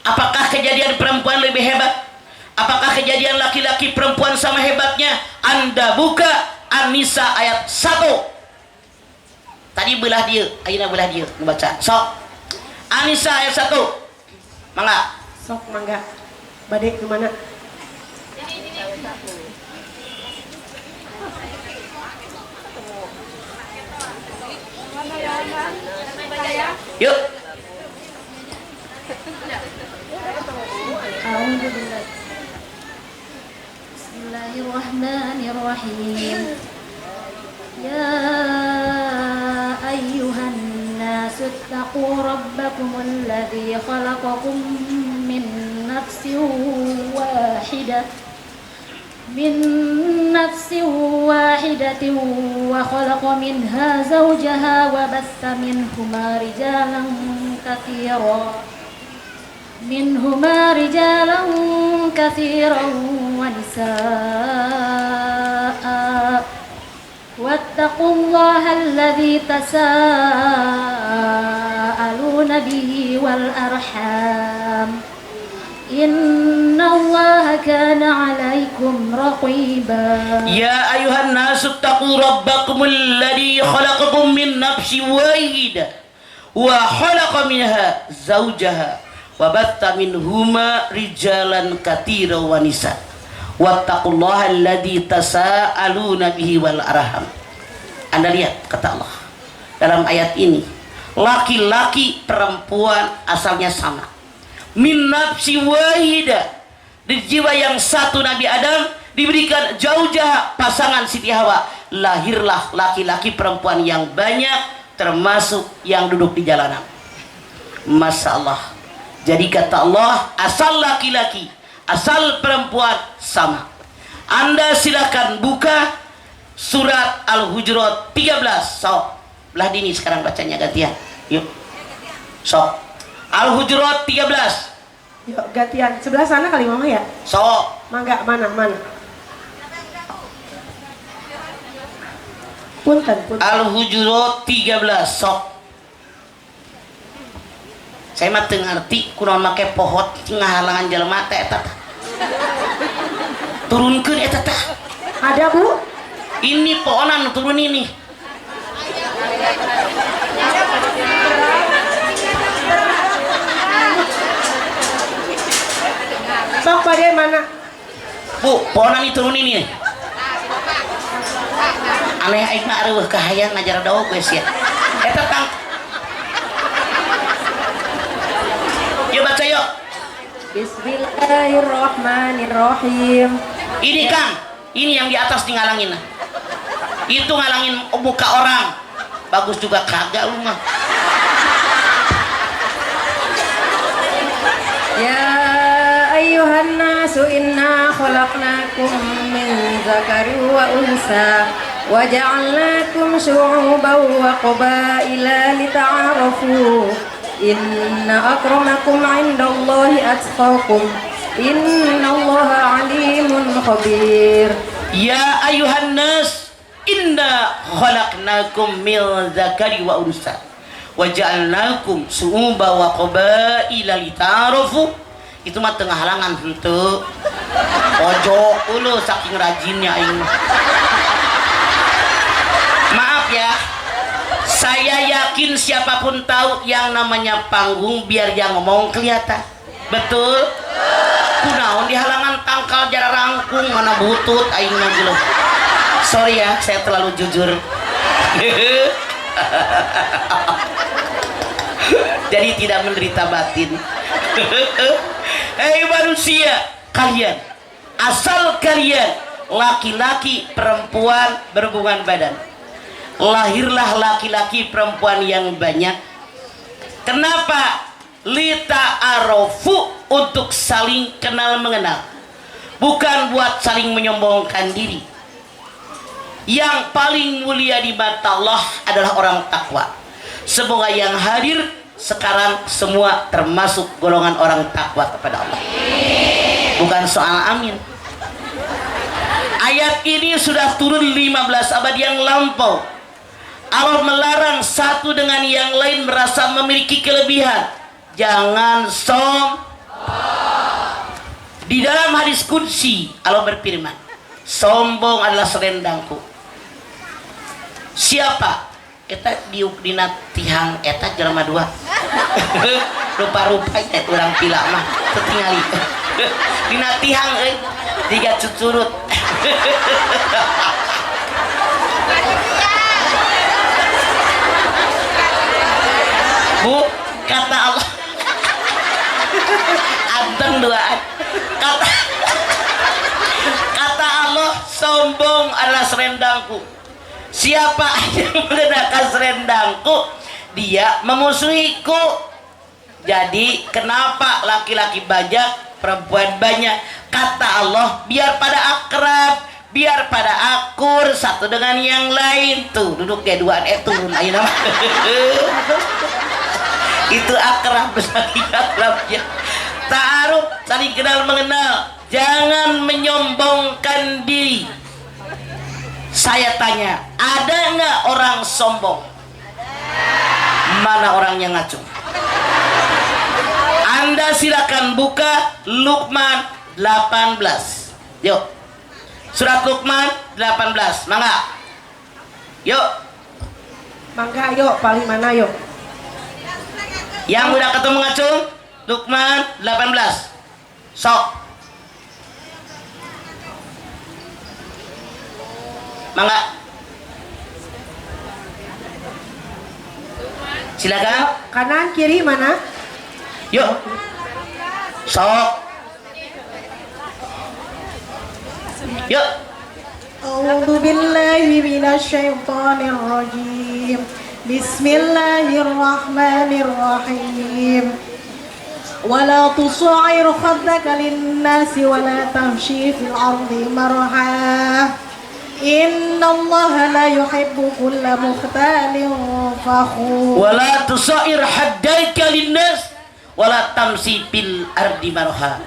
Apakah kejadian perempuan lebih hebat? Apakah kejadian laki-laki perempuan sama hebatnya? Anda buka An-Nisa ayat 1. Tadi belah dia, ayeuna belah dia membaca. Sok. An-Nisa ayat 1. Mangga. Sok mangga. Bade ke mana? Yuk. Bismillahirrahmanirrahim. Ya ayyuhan nasu ittaqu rabbakumul ladzi khalaqakum min nafsin wahidatin wa khalaqa minha zawjaha wa bassa minhuma rijalan katsiran wa nisaa wattaqullaha alladzi tasaaluna bihi wal arham innallaha kana 'alaikum raqiba. Ya ayuhan nasu taqu rabbakumul ladzi khalaqakum min nafsin wahidah wa khalaqa minha zawjaha wa batta minhuma rijalan katsiran wa nisaa wattaqullaha alladzi tasaaluna bihi wal arham. Anda lihat kata Allah dalam ayat ini, laki-laki perempuan asalnya sama, min nafsi wahidah, di jiwa yang satu Nabi Adam diberikan zaujah, pasangan Siti Hawa, lahirlah laki-laki perempuan yang banyak, termasuk yang duduk di jalanan. Masya Allah. Jadi kata Allah, asal laki-laki, asal perempuan sama. Anda silakan buka surat Al-Hujurat 13. Sok, belah dini sekarang bacanya gantian. Yuk. Sok. Al-Hujurat 13. Yuk gantian. Sebelah sana kali mama ya? Sok. Mangga, mana? Punten. Al-Hujurat 13. Sok. Saya mah teu ngarti kunaon make pohon ngahalangan jelema teh eta. Turunkeun eta teh. Ada Bu? Ini pohonan turun ini. Sok pada mana? Bu, pohonan itu turun ini. Aneh aing mah areueuh kahayang ngajar dawa geus ya. Eta Kang. Yuk baca yuk. Bismillahirrahmanirrahim. Ini Kang, ini yang di atas ngalangin. Itu ngalangin muka orang. Bagus juga kagak lu mah. Ya ayyuhan nasu inna khalaqnakum min zakari wa unsa wa ja'alnakum syu'uban wa qabaila lita'arafu inna akramakum 'indallahi atqakum innallaha 'alimun khabir. Ya ayuhan nas inna khalaqnakum min zakari wa unsa wa ja'alnakum syu'uban wa qabaila lita'arafu. Itu mah tengah halangan itu pojok dulu saking rajinnya aing. Maaf ya, saya yakin siapapun tahu yang namanya panggung biar yang ngomong kelihatan. Betul? Kunaon di halangan tangkal jara rangkung mana butut aing mah gitu. Sorry ya, saya terlalu jujur. Jadi tidak menderita batin. Hei manusia, kalian asal kalian laki-laki perempuan berhubungan badan, lahirlah laki-laki perempuan yang banyak. Kenapa? Lita arofu, untuk saling kenal mengenal, bukan buat saling menyombongkan diri. Yang paling mulia di mata Allah adalah orang takwa. Semoga yang hadir sekarang semua termasuk golongan orang takwa kepada Allah. Bukan soal amin. Ayat ini sudah turun 15 abad yang lampau. Allah melarang satu dengan yang lain merasa memiliki kelebihan. Jangan Di dalam hadis qudsi Allah berfirman, sombong adalah selendangku. Siapa? Eta diuk dina tihang eta jelema dua. Rupa-rupa eta urang pila mah tetingali. Dina tihang euy tiga cucurut. Bu, kata Allah. Anteng duaan. Kata Allah, sombong adalah selendangku. Siapa yang menggunakan selendangku, dia memusuhiku. Jadi kenapa laki-laki banyak, perempuan banyak? Kata Allah, biar pada akrab, biar pada akur satu dengan yang lain. Tuh duduk dia duaan turun ayo nama. Itu akrab, saling akrabnya. Ta'aruf, saling kenal mengenal. Jangan menyombongkan diri. Saya tanya, ada nggak orang sombong? Mana orangnya ngaco? Anda silakan buka Luqman 18. Yuk, surat Luqman 18, mangga. Yuk, Mangga yuk, paling mana yuk? yang udah ketemu ngacung, Luqman 18. Sok. Mangga. Silakan. Kanan kiri mana? Yuk. Sok. Yuk. A'udzu billahi minasyaitonir rajim. Bismillahirrahmanirrahim. Wala tusa'ir khaddaka lin-nasi wala tamshi fil ardi marha. Innallaha la yuhibbu kulla mukhtalin fakhur. Wala tusair haddaika linnas wala tamsi fil ardi marha.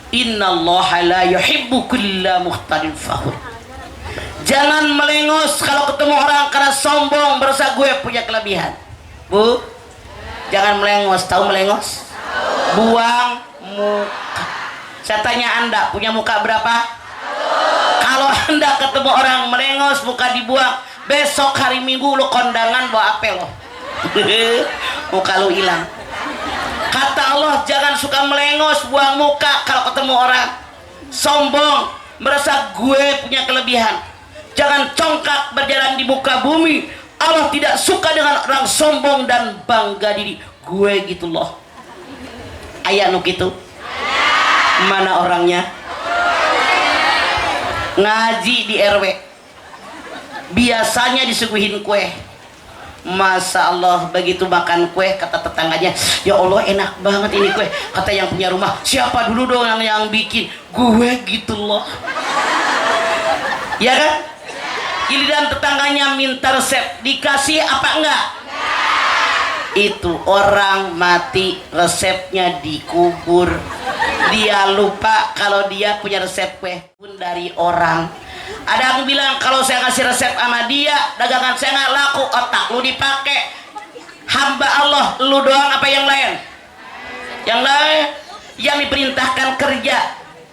Innallaha la yuhibbu kulla mukhtalin fakhur. Jangan melengos kalau ketemu orang karena sombong merasa gue punya kelebihan. Bu, jangan melengos. Tahu melengos? Buang muka. Saya tanya Anda, punya muka berapa? Kalau Anda ketemu orang melengos, muka dibuang, besok hari Minggu lo kondangan bawa apel lo. Muka lo hilang. Kata Allah, jangan suka melengos, buang muka kalau ketemu orang. Sombong, merasa gue punya kelebihan. Jangan congkak berjalan di muka bumi, Allah tidak suka dengan orang sombong dan bangga diri. Gue gitu loh. Aya nu kitu? Mana orangnya? Ngaji di RW. Biasanya disuguhin kue. Masya Allah, begitu makan kue kata tetangganya, ya Allah enak banget ini kue. Kata yang punya rumah, siapa dulu dong yang bikin? Gue gitu loh. Ya kan? Giliran tetangganya minta resep, dikasih apa enggak? Itu orang mati resepnya dikubur. Dia lupa kalau dia punya resep kue pun dari orang. Ada yang bilang kalau saya kasih resep sama dia, dagangan saya nggak laku. Otak lu dipakai. Hamba Allah, lu doang apa yang lain? Yang lain yang diperintahkan kerja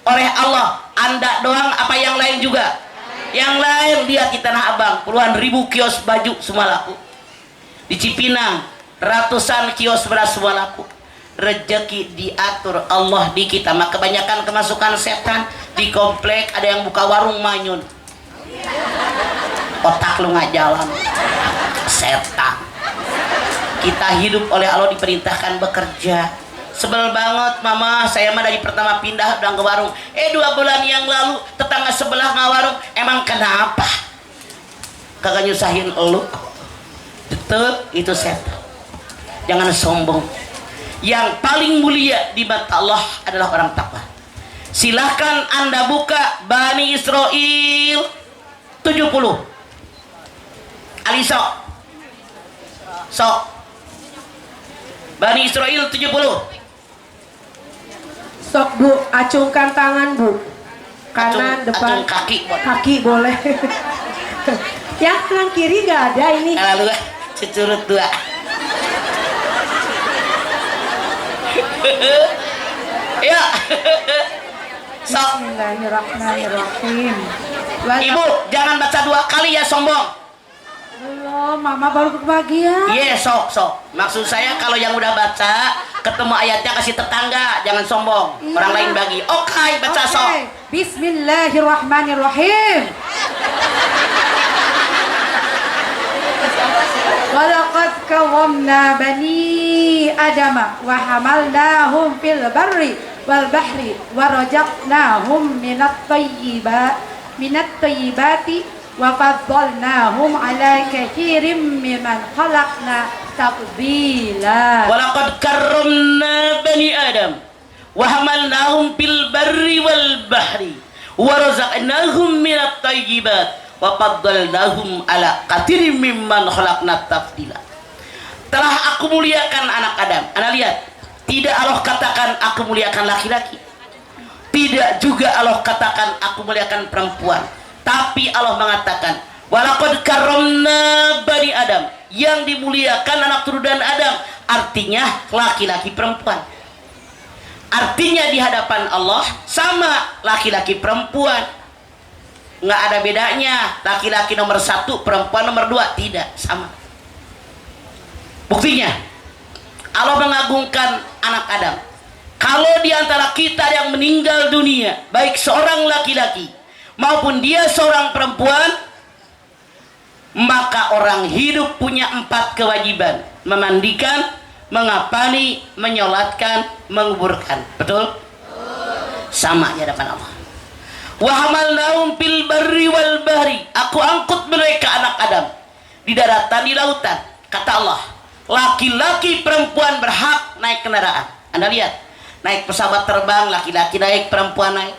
oleh Allah, Anda doang apa yang lain juga? Yang lain lihat di Tanah Abang, puluhan ribu kios baju semua laku. Di Cipinang ratusan kios beras semua laku. Rezeki diatur Allah di kita. Maka kebanyakan kemasukan setan. Di komplek ada yang buka warung manyun. Otak lu nggak jalan, setan. Kita hidup oleh Allah diperintahkan bekerja. Sebel banget mama, saya mah dari pertama pindah udah ke warung. 2 bulan yang lalu tetangga sebelah nggak warung. Emang kenapa? Kagak nyusahin elu. Betul, itu setan. Jangan sombong. Yang paling mulia di mata Allah adalah orang takwa. Silahkan Anda buka Bani Israel 70. Ali sok. Bani Israel 70. Sok Bu, acungkan tangan Bu. Kanan, depan. Acung kaki. Kaki boleh. Ya, kanan kiri nggak ada ini. Lalu cucurut 2. Ya. Sok. Bismillahirrahmanirrahim. Ibu, jangan baca 2 kali ya, sombong. Belum, mama baru kebagian. Iya, sok. Maksud saya kalau yang udah baca, ketemu ayatnya kasih tetangga, jangan sombong. Iya. Orang lain bagi. Oke, baca sok. Bismillahirrahmanirrahim. Walaqad karramna bani adama wa hamalnahum fil barri wal bahri wa razaqnahum minat tayyibati wa faddalnahum ala katsirin mimman khalaqna tafdila. Walaqad karramna bani adam wa hamalnahum fil barri wal bahri wa razaqnahum minat tayyibat wa faddalnahum ala katsirin mimman khalaqna tafdila. Telah aku muliakan anak Adam. Anda lihat, tidak Allah katakan aku muliakan laki-laki, tidak juga Allah katakan aku muliakan perempuan, tapi Allah mengatakan walaqad karramna bani Adam, yang dimuliakan anak turunan Adam, artinya laki-laki perempuan. Artinya di hadapan Allah sama laki-laki perempuan, nggak ada bedanya. Laki-laki nomor 1, perempuan nomor 2, tidak, sama. Buktinya Allah mengagungkan anak Adam. Kalau di antara kita yang meninggal dunia, baik seorang laki-laki maupun dia seorang perempuan, maka orang hidup punya 4 kewajiban: memandikan, mengapani, menyolatkan, menguburkan. Betul? Sama di hadapan Allah. Wa hamalnahum fil barri wal bahri, aku angkut mereka anak Adam di daratan, di lautan. Kata Allah, laki-laki perempuan berhak naik kendaraan. Anda lihat, naik pesawat terbang laki-laki naik, perempuan naik.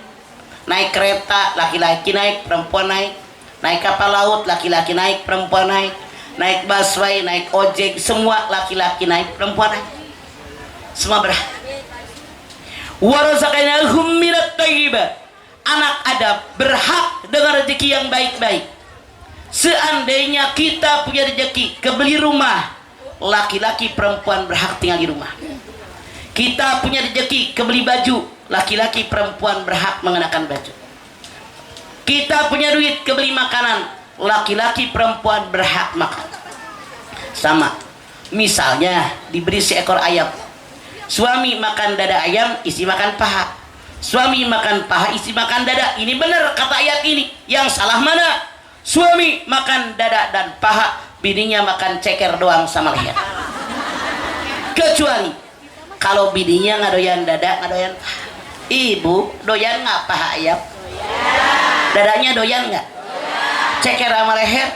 Naik kereta laki-laki naik, perempuan naik. Naik kapal laut laki-laki naik, perempuan naik. Naik busway, naik ojek, semua laki-laki naik, perempuan naik. Semua berhak. Wa razaqnahum minat thayyibat, anak Adam berhak dengan rezeki yang baik-baik. Seandainya kita punya rezeki kebeli rumah, laki-laki perempuan berhak tinggal di rumah. Kita punya rezeki kebeli baju, laki-laki perempuan berhak mengenakan baju. Kita punya duit kebeli makanan, laki-laki perempuan berhak makan. Sama, misalnya diberi seekor ayam, suami makan dada ayam, istri makan paha. Suami makan paha, istri makan dada. Ini benar kata ayat ini. Yang salah mana? Suami makan dada dan paha, bininya makan ceker doang sama leher. Kecuali kalau bininya ngadoyan dada, ngadoyan ibu doyan ngapa ayam? Dadanya doyan nggak? Ceker sama leher?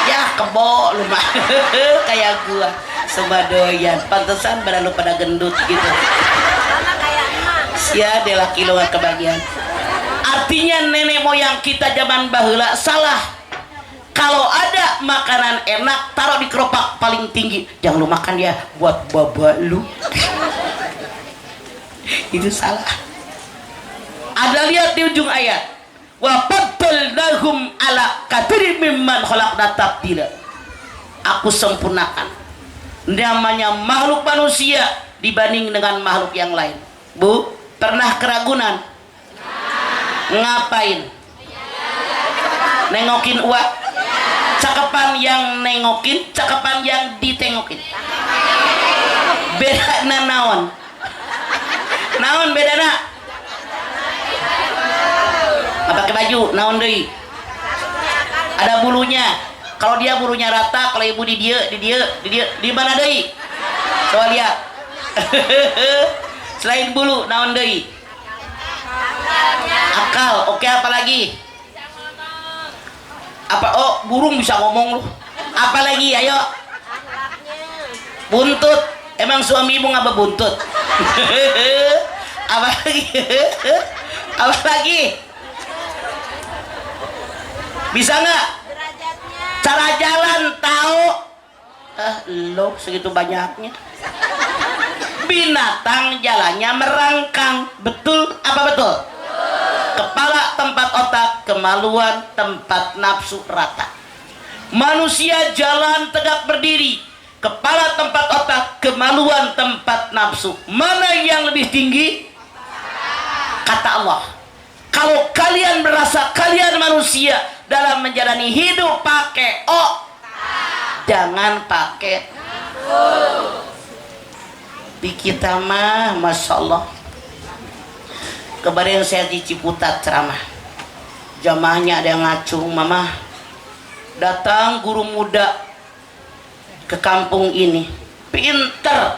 Ya kebo lu mah. Kayak gua semua doyan. Pantesan badan lu pada gendut gitu. Ya dia laki lu gak kebagian. Artinya nenek moyang kita zaman baheula salah. Kalau ada makanan enak taruh di keropak paling tinggi. Jangan lu makan ya, buat baba lu. Itu salah. Ada lihat di ujung ayat. Wa faddalnahum ala katsirin mimman khalaqna tabdila. Aku sempurnakan namanya makhluk manusia dibanding dengan makhluk yang lain. Bu, pernah keragunan? Ngapain? Nengokin uak? Cakepan yang nengokin, cakepan yang ditengokin. Beda naon? Naon beda na? Pakai baju, naon deui? Ada bulunya. Kalau dia bulunya rata, kalau ibu di dia, di mana deui? Coba lihat. Selain bulu, naon deui? Akal. Oke, apa lagi? Apa? Oh, burung bisa ngomong lu. Apa lagi? Ayo. Buntut. Emang suami ibu ngapa buntut? Apa lagi? Apa lagi? Bisa nggak? Cara jalan tahu? Lo segitu banyaknya. Binatang jalannya merangkang. Betul apa betul? Kepala tempat otak, kemaluan tempat nafsu rata. Manusia jalan tegak berdiri. Kepala tempat otak, kemaluan tempat nafsu. Mana yang lebih tinggi? Kata Allah, kalau kalian merasa kalian manusia dalam menjalani hidup pakai jangan pakai di kita mah, masya Allah. Kemarin saya di Ciputat ceramah, jamaahnya ada yang ngacung, mama datang guru muda ke kampung ini, pinter,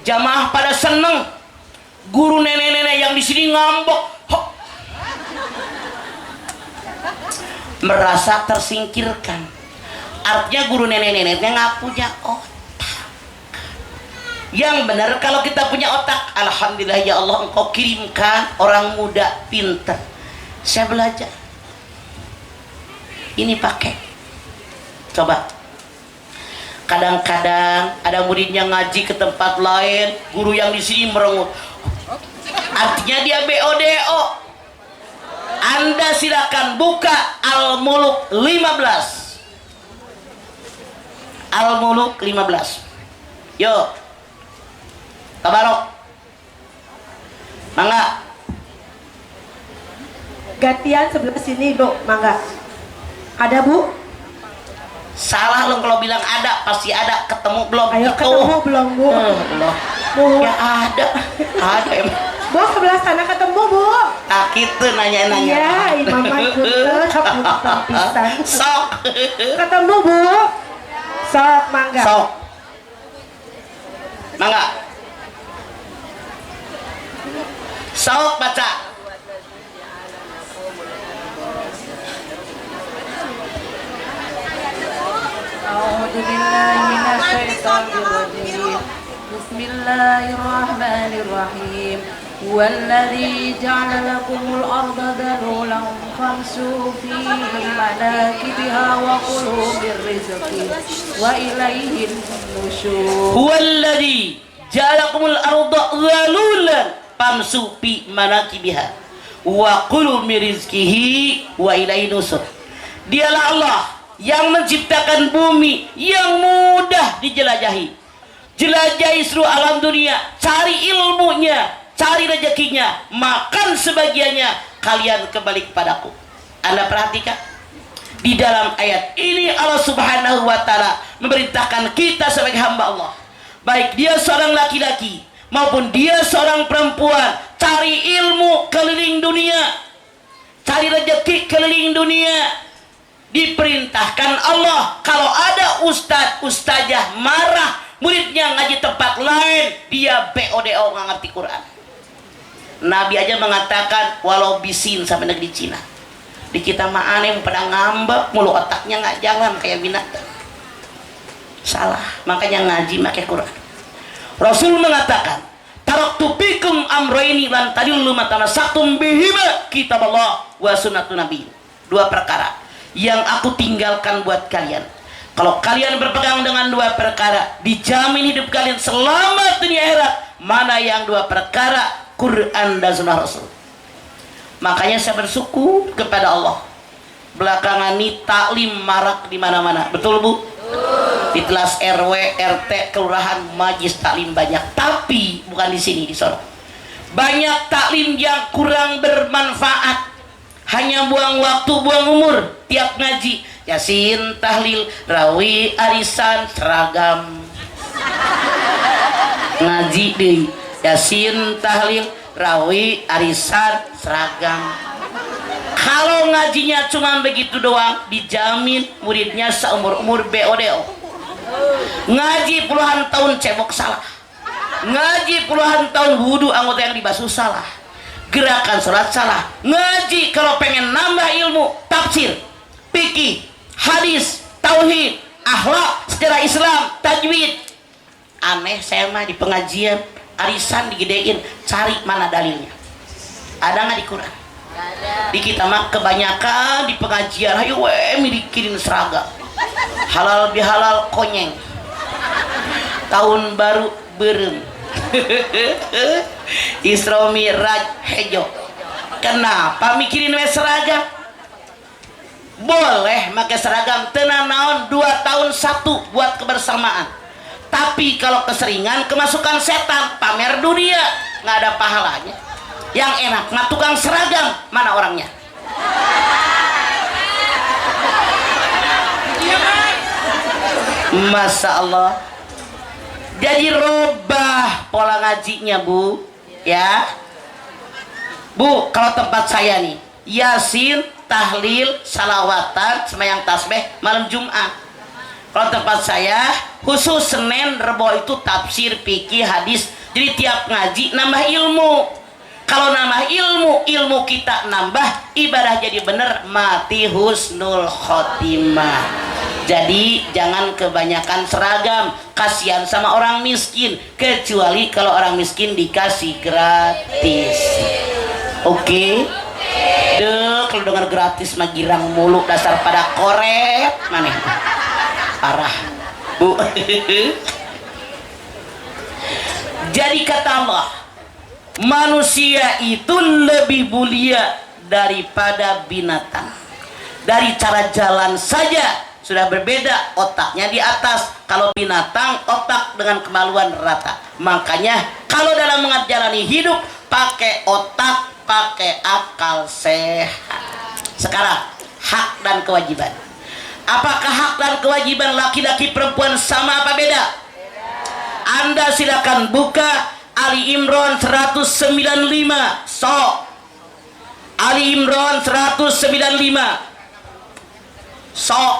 jamaah pada seneng. Guru nenek-nenek yang di sini ngambek, merasa tersingkirkan. Artinya guru nenek-neneknya nggak punya otak. Yang benar kalau kita punya otak, alhamdulillah ya Allah, engkau kirimkan orang muda pinter. Saya belajar ini pakai. Coba kadang-kadang ada muridnya ngaji ke tempat lain, guru yang di sini merengut, artinya dia BODO. Anda silakan buka Al-Muluk 15. Al-Muluk 15. Yo. Tabarok. Mangga. Gantian sebelah sini, Bu. Mangga. Ada, Bu? Salah lo kalau bilang ada, pasti ada. Ketemu belum? Ayo Itu. ketemu belum, Bu? Belum. Bu. Ya ada. Ada emang. Bu, sebelah sana ketemu, Bu. Nah, gitu nanya-nanya. Iya, Imam Punten, pisan. Sok. Ketemu, Bu. Sok, mangga. Sok. Mangga. Sok baca. Bismillahirrahmanirrahim. Huwallazi ja'ala lakumul arda dhalulan famshu fi manakibiha wa kulu min rizqi wa ilaihin nusyur. Huwallazi ja'ala lakumul arda dhalulan famshu fi manakibiha wa kulu min rizqihi wa ilaihin nusyur. Dialah Allah yang menciptakan bumi yang mudah dijelajahi. Jelajahi seluruh alam dunia, cari ilmunya, cari rezekinya, makan sebagiannya, kalian kembali kepadaku. Anda perhatikan di dalam ayat ini Allah Subhanahu wa taala memerintahkan kita sebagai hamba Allah, baik dia seorang laki-laki maupun dia seorang perempuan, cari ilmu keliling dunia, cari rezeki keliling dunia. Diperintahkan Allah kalau ada ustadz ustazah marah muridnya ngaji tempat lain, dia BODO nggak ngerti Quran. Nabi aja mengatakan walau bisin sampai negeri Cina. Di kita mah aneh pada ngambek mulu, otaknya nggak jalan kayak binatang. Salah, makanya ngaji pakai Quran. Rasul mengatakan taraktu fikum amroini lan tadillu matanasaktum bihima kitaballah wa sunnatun nabi. Dua perkara yang aku tinggalkan buat kalian. Kalau kalian berpegang dengan dua perkara, dijamin hidup kalian selamat dunia akhirat. Mana yang dua perkara? Quran dan sunnah Rasul. Makanya saya bersyukur kepada Allah. Belakangan ini taklim marak di mana-mana. Betul Bu? Di kelas RW, RT, kelurahan, majlis taklim banyak. Tapi bukan di sini, di sana. Banyak taklim yang kurang bermanfaat. Hanya buang waktu, buang umur. Tiap ngaji Yasin, tahlil, rawi, arisan, seragam. Ngaji deh Yasin, tahlil, rawi, arisan, seragam. Kalau ngajinya cuma begitu doang, dijamin muridnya seumur-umur BODO. Ngaji puluhan tahun cebok salah. Ngaji puluhan tahun wudhu anggota yang dibasuh salah. Gerakan sholat salah. Ngaji kalau pengen nambah ilmu, tafsir, fikih, hadis, tauhid, akhlak, sejarah Islam, tajwid. Aneh saya mah di pengajian arisan digedein, cari mana dalilnya. Ada nggak di Quran? Di kita mah kebanyakan di pengajian ayo mikirin seragam. Halal bihalal konyeng. Tahun baru berem. Isra Mi'raj hejo. Kenapa mikirin seragam? Boleh pakai seragam tenang naon 2 tahun 1 buat kebersamaan. Tapi kalau keseringan kemasukan setan, pamer dunia, nggak ada pahalanya. Yang enak mah tukang seragam, mana orangnya? Masya Allah. Jadi robah pola ngajinya Bu, ya Bu. Kalau tempat saya nih Yasin, tahlil, salawatan, sembahyang tasbih malam Jumat. Kalau tempat saya khusus Senin, Rebo itu tafsir, fikih, hadis. Jadi tiap ngaji nambah ilmu. Kalau nambah ilmu, ilmu kita nambah, ibadah jadi bener, mati husnul khotimah. Jadi jangan kebanyakan seragam, kasihan sama orang miskin, kecuali kalau orang miskin dikasih gratis. Oke? Deh, kalau dengar gratis mah girang mulu, dasar pada koret maneh. Parah Bu. Jadi kata Allah, manusia itu lebih mulia daripada binatang. Dari cara jalan saja sudah berbeda, otaknya di atas. Kalau binatang otak dengan kemaluan rata. Makanya kalau dalam menjalani hidup pakai otak, pakai akal sehat. Sekarang hak dan kewajiban. Apakah hak dan kewajiban laki-laki perempuan sama apa beda? Anda silakan buka Ali Imran 195. Sok Ali Imran 195. Sok.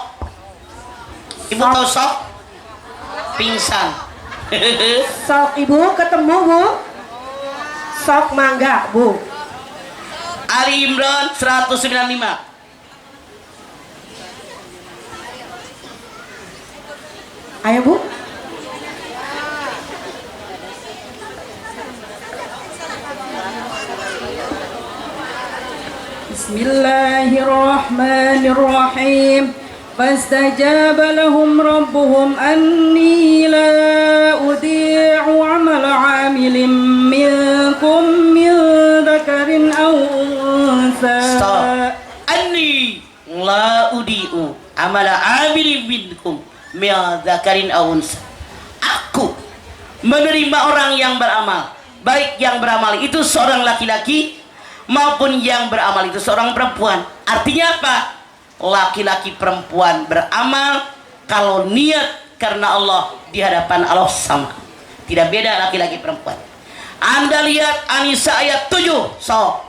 Ibu tahu sok? Pingsan. Sok Ibu ketemu Bu. Sok mangga Bu. Ali Imran 195. Ayo Bu. Bismillahirrahmanirrahim. Fastajaba lahum rabbuhum anni la udi'u amala 'amilin minkum min dzakarin aw unsa. Anni la udi'u amala 'amilin minkum min dzakarin aw unsa. Aku menerima orang yang beramal, baik yang beramal itu seorang laki-laki maupun yang beramal itu seorang perempuan. Artinya apa? Laki-laki perempuan beramal kalau niat karena Allah di hadapan Allah sama. Tidak beda laki-laki perempuan. Anda lihat An-Nisa ayat 7. So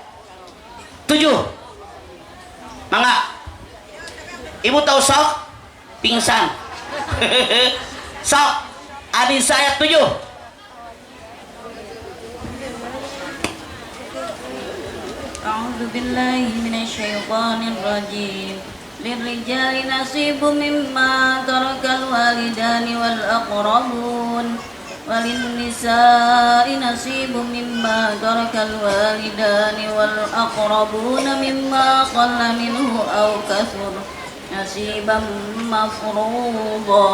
7 mangga Ibu tahu sok? Pingsan. Sok. An-Nisa ayat 7. أعوذ بالله من الشيطان الرجيم للرجال نصيب مما ترك الوالدان والأقربون وللنساء نصيب مما ترك الوالدان والأقربون مما قل منه أو كثر نصيبا مفروضا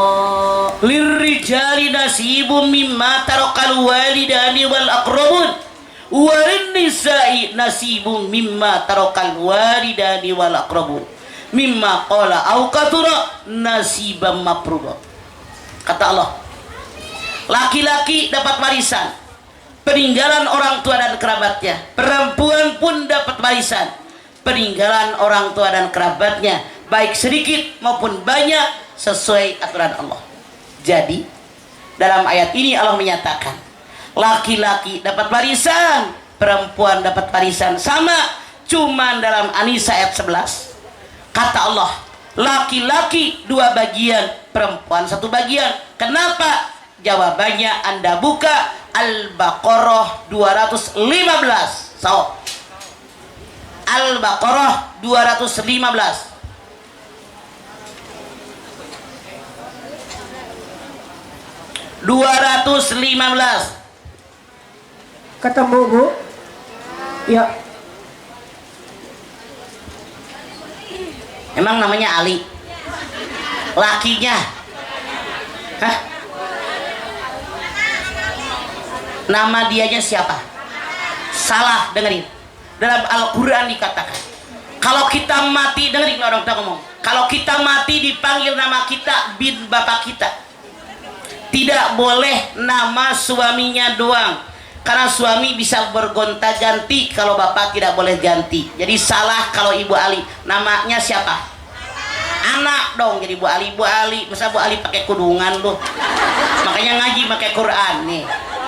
Lirrijali nasibum mimma tarakal walidani wal aqrabun walinnisa'i nasibum mimma tarakal walidani wal aqrabun mimma qala au kathura nasiban mafruḍa. Kata Allah, laki-laki dapat warisan peninggalan orang tua dan kerabatnya, perempuan pun dapat warisan peninggalan orang tua dan kerabatnya, baik sedikit maupun banyak sesuai aturan Allah. Jadi dalam ayat ini Allah menyatakan laki-laki dapat warisan, perempuan dapat warisan, sama. Cuman dalam An-Nisa ayat 11 kata Allah, laki-laki 2 bagian, perempuan 1 bagian. Kenapa? Jawabannya Anda buka Al-Baqarah 215. So, Al-Baqarah 215. Ketemu Bu? Ya. Emang namanya Ali? Lakinya? Hah? Nama dianya siapa? Salah, dengerin. Dalam Al-Quran dikatakan, kalau kita mati, dengerin orang tua ngomong, kalau kita mati dipanggil nama kita bin bapak kita. Tidak boleh nama suaminya doang, karena suami bisa bergonta-ganti, kalau bapak tidak boleh ganti. Jadi salah kalau Ibu Ali. Namanya siapa? Anak dong jadi Bu Ali. Bu Ali, masa Bu Ali pakai kudungan loh? Makanya ngaji pakai Quran nih.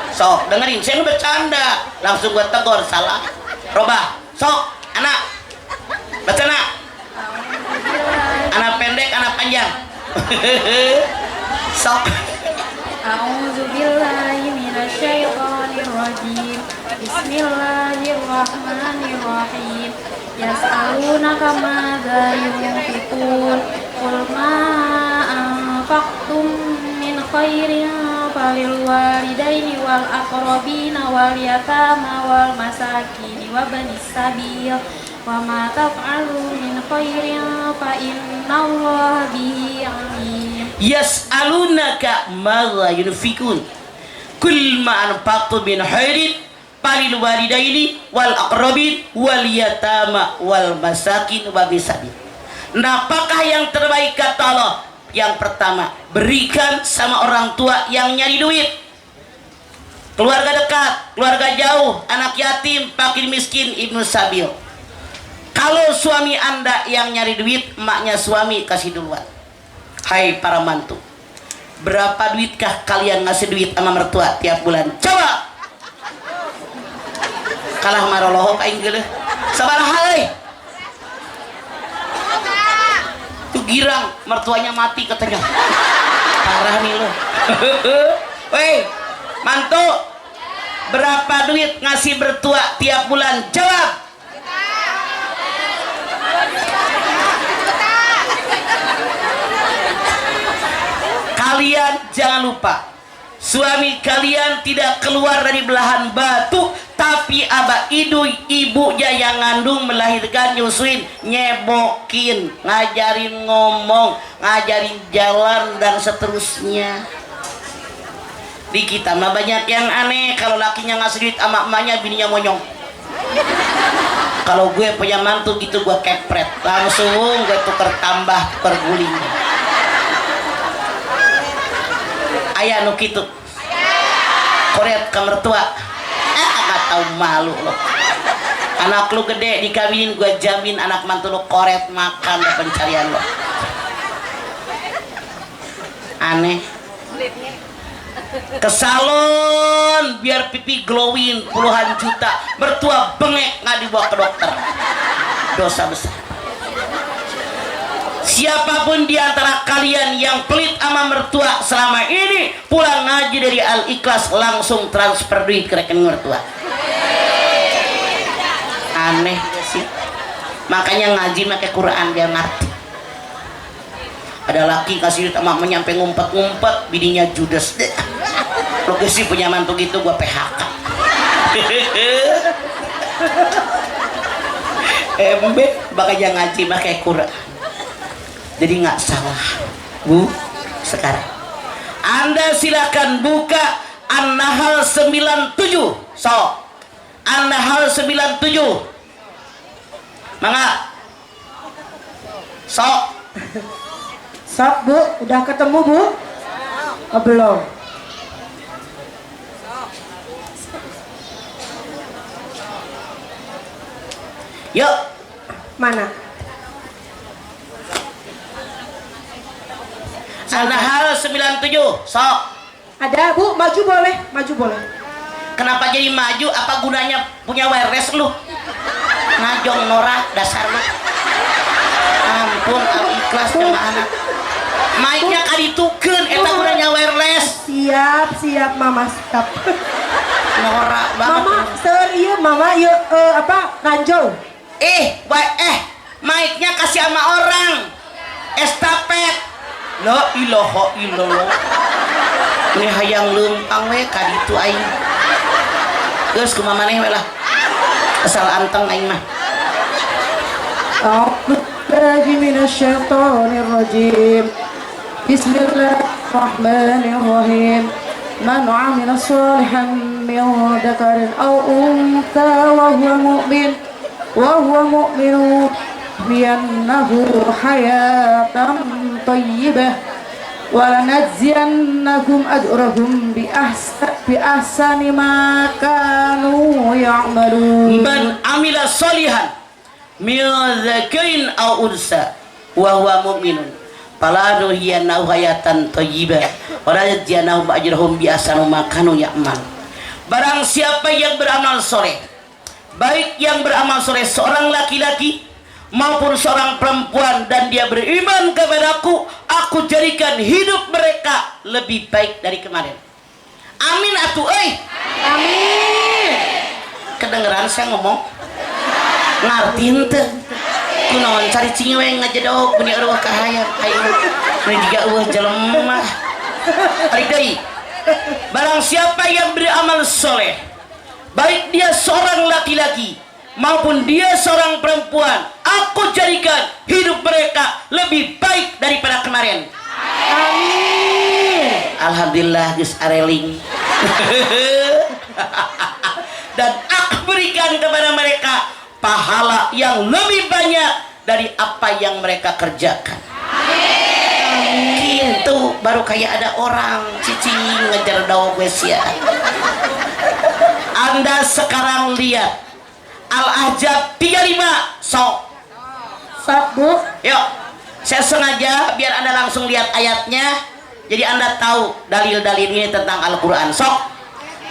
Sok dengerin, saya bercanda, langsung gue tegur, salah. Robah, sok anak baca nak. Anak pendek, anak panjang. Sok. A'udzu billahi minasyaitonir rajim. Bismillahirrahmanirrahim. Yas'alunaka madza yunfiqun qul ma anfaqtum min khairin falil walidaini wal aqrabina wal yatama wal masakin wa banis sabil wa ma taf'alu min khairin fa innallaha bihi alim. Yas'alunaka madza yunfiqun qul ma anfaqtum min khairin falil walidaini wal aqrabin wal yatama wal masakin wa bisabil. Apakah yang terbaik kata Allah? Yang pertama, berikan sama orang tua yang nyari duit, keluarga dekat, keluarga jauh, anak yatim, fakir miskin, ibnu sabil. Kalau suami Anda yang nyari duit, emaknya suami kasih duluan. Hai para mantu, berapa duitkah kalian ngasih duit sama mertua tiap bulan? Coba. Kalah maroloho kain geuleuh. Sabaraha euy? Tuh girang, mertuanya mati katanya. Parah nih lo. Woi, mantu, berapa duit ngasih bertua tiap bulan? Jawab. Kalian jangan lupa, suami kalian tidak keluar dari belahan batu, tapi abah ibunya yang ngandung, melahirkan, nyusuin, nyebokin, ngajarin ngomong, ngajarin jalan, dan seterusnya. Di kita mah banyak yang aneh, kalau lakinya ngasih duit sama emaknya, bininya monyong. Kalau gue punya mantu gitu, gue kepret, langsung gue tuker tambah, tuker guling. Ayah nu kitu koret ke mertua, nggak tahu malu lo. Anak lu gede dikawinin, gue jamin anak mantu lu koret makan dan pencarian lo. Aneh. Ke salon biar pipi glowing puluhan juta, mertua bengek nggak dibawa ke dokter, dosa besar. Siapapun di antara kalian yang pelit sama mertua selama ini pulang ngaji dari Al-Ikhlas langsung transfer duit ke rekening mertua. Aneh sih. Makanya ngaji pakai Quran biar ngerti. Ada laki kasih duit sama nyampe ngumpet-ngumpet, bininya judes deh. Lo sih punya mantu gitu gua PHK. Embet bakal ngaji pakai Quran. Jadi nggak salah, Bu. Sekarang Anda silakan buka An-Nahl 97. So, An-Nahl 97. Mangga. So. Sok Bu, udah ketemu Bu? Oh, belum. Yuk. Mana? An-Nahl 97. Sok. Ada Bu, maju boleh, maju boleh. Kenapa jadi maju? Apa gunanya punya wireless lu? Ngajong norak dasar lu. Ampun, Al-Ikhlas sama anak. Mic-nya kaditukeun eta gunanya wireless. Siap Mama, siap. Norak banget. Mama, serius Mama, yuk apa? Ranjol. Mic-nya kasih sama orang. Estafet. La ilaha illallah. Ini hayang leumpang we kaditu aing. Geus kumaha maneh we lah. Asal anteng aing mah. A'udzubillahi minasyaitonir rajim. Bismillahirrahmanirrahim. Man 'amila shalihan min dzakarin aw untha wa huwa mu'minun bi'annahu hayatan thayyibah wa lanajziyannahum ajrahum bi ahsani ma kanu ya'malun. Man 'amila shalihan min dzakarin aw untha wa huwa mu'minun fala nuhyiyannahu hayatan thayyibah wa lanajziyannahum ajrahum bi ahsani ma kanu ya'malun. Barang siapa yang beramal soleh, baik yang beramal soleh seorang laki-laki maupun seorang perempuan, dan dia beriman kepadaku, aku jadikan hidup mereka lebih baik dari kemarin. Amin atuh euy. Amin. Kedengeran saya ngomong? Ngarti henteu? Kunaon cari cingewe ngajedog beuni eueuh kahayang aing. Mun jiga eueuh jelema. Ari deui. Barang siapa yang beramal soleh, baik dia seorang laki-laki maupun dia seorang perempuan, aku jadikan hidup mereka lebih baik daripada kemarin. Amin. Alhamdulillah geus areling. Dan aku berikan kepada mereka pahala yang lebih banyak dari apa yang mereka kerjakan. Gitu baru kayak ada orang cicing ngejar daun ya. Anda sekarang lihat Al-Ahzab 35. Sok Bu. Yuk, saya sengaja biar Anda langsung lihat ayatnya, jadi Anda tahu dalil-dalil ini tentang Al-Quran. Sok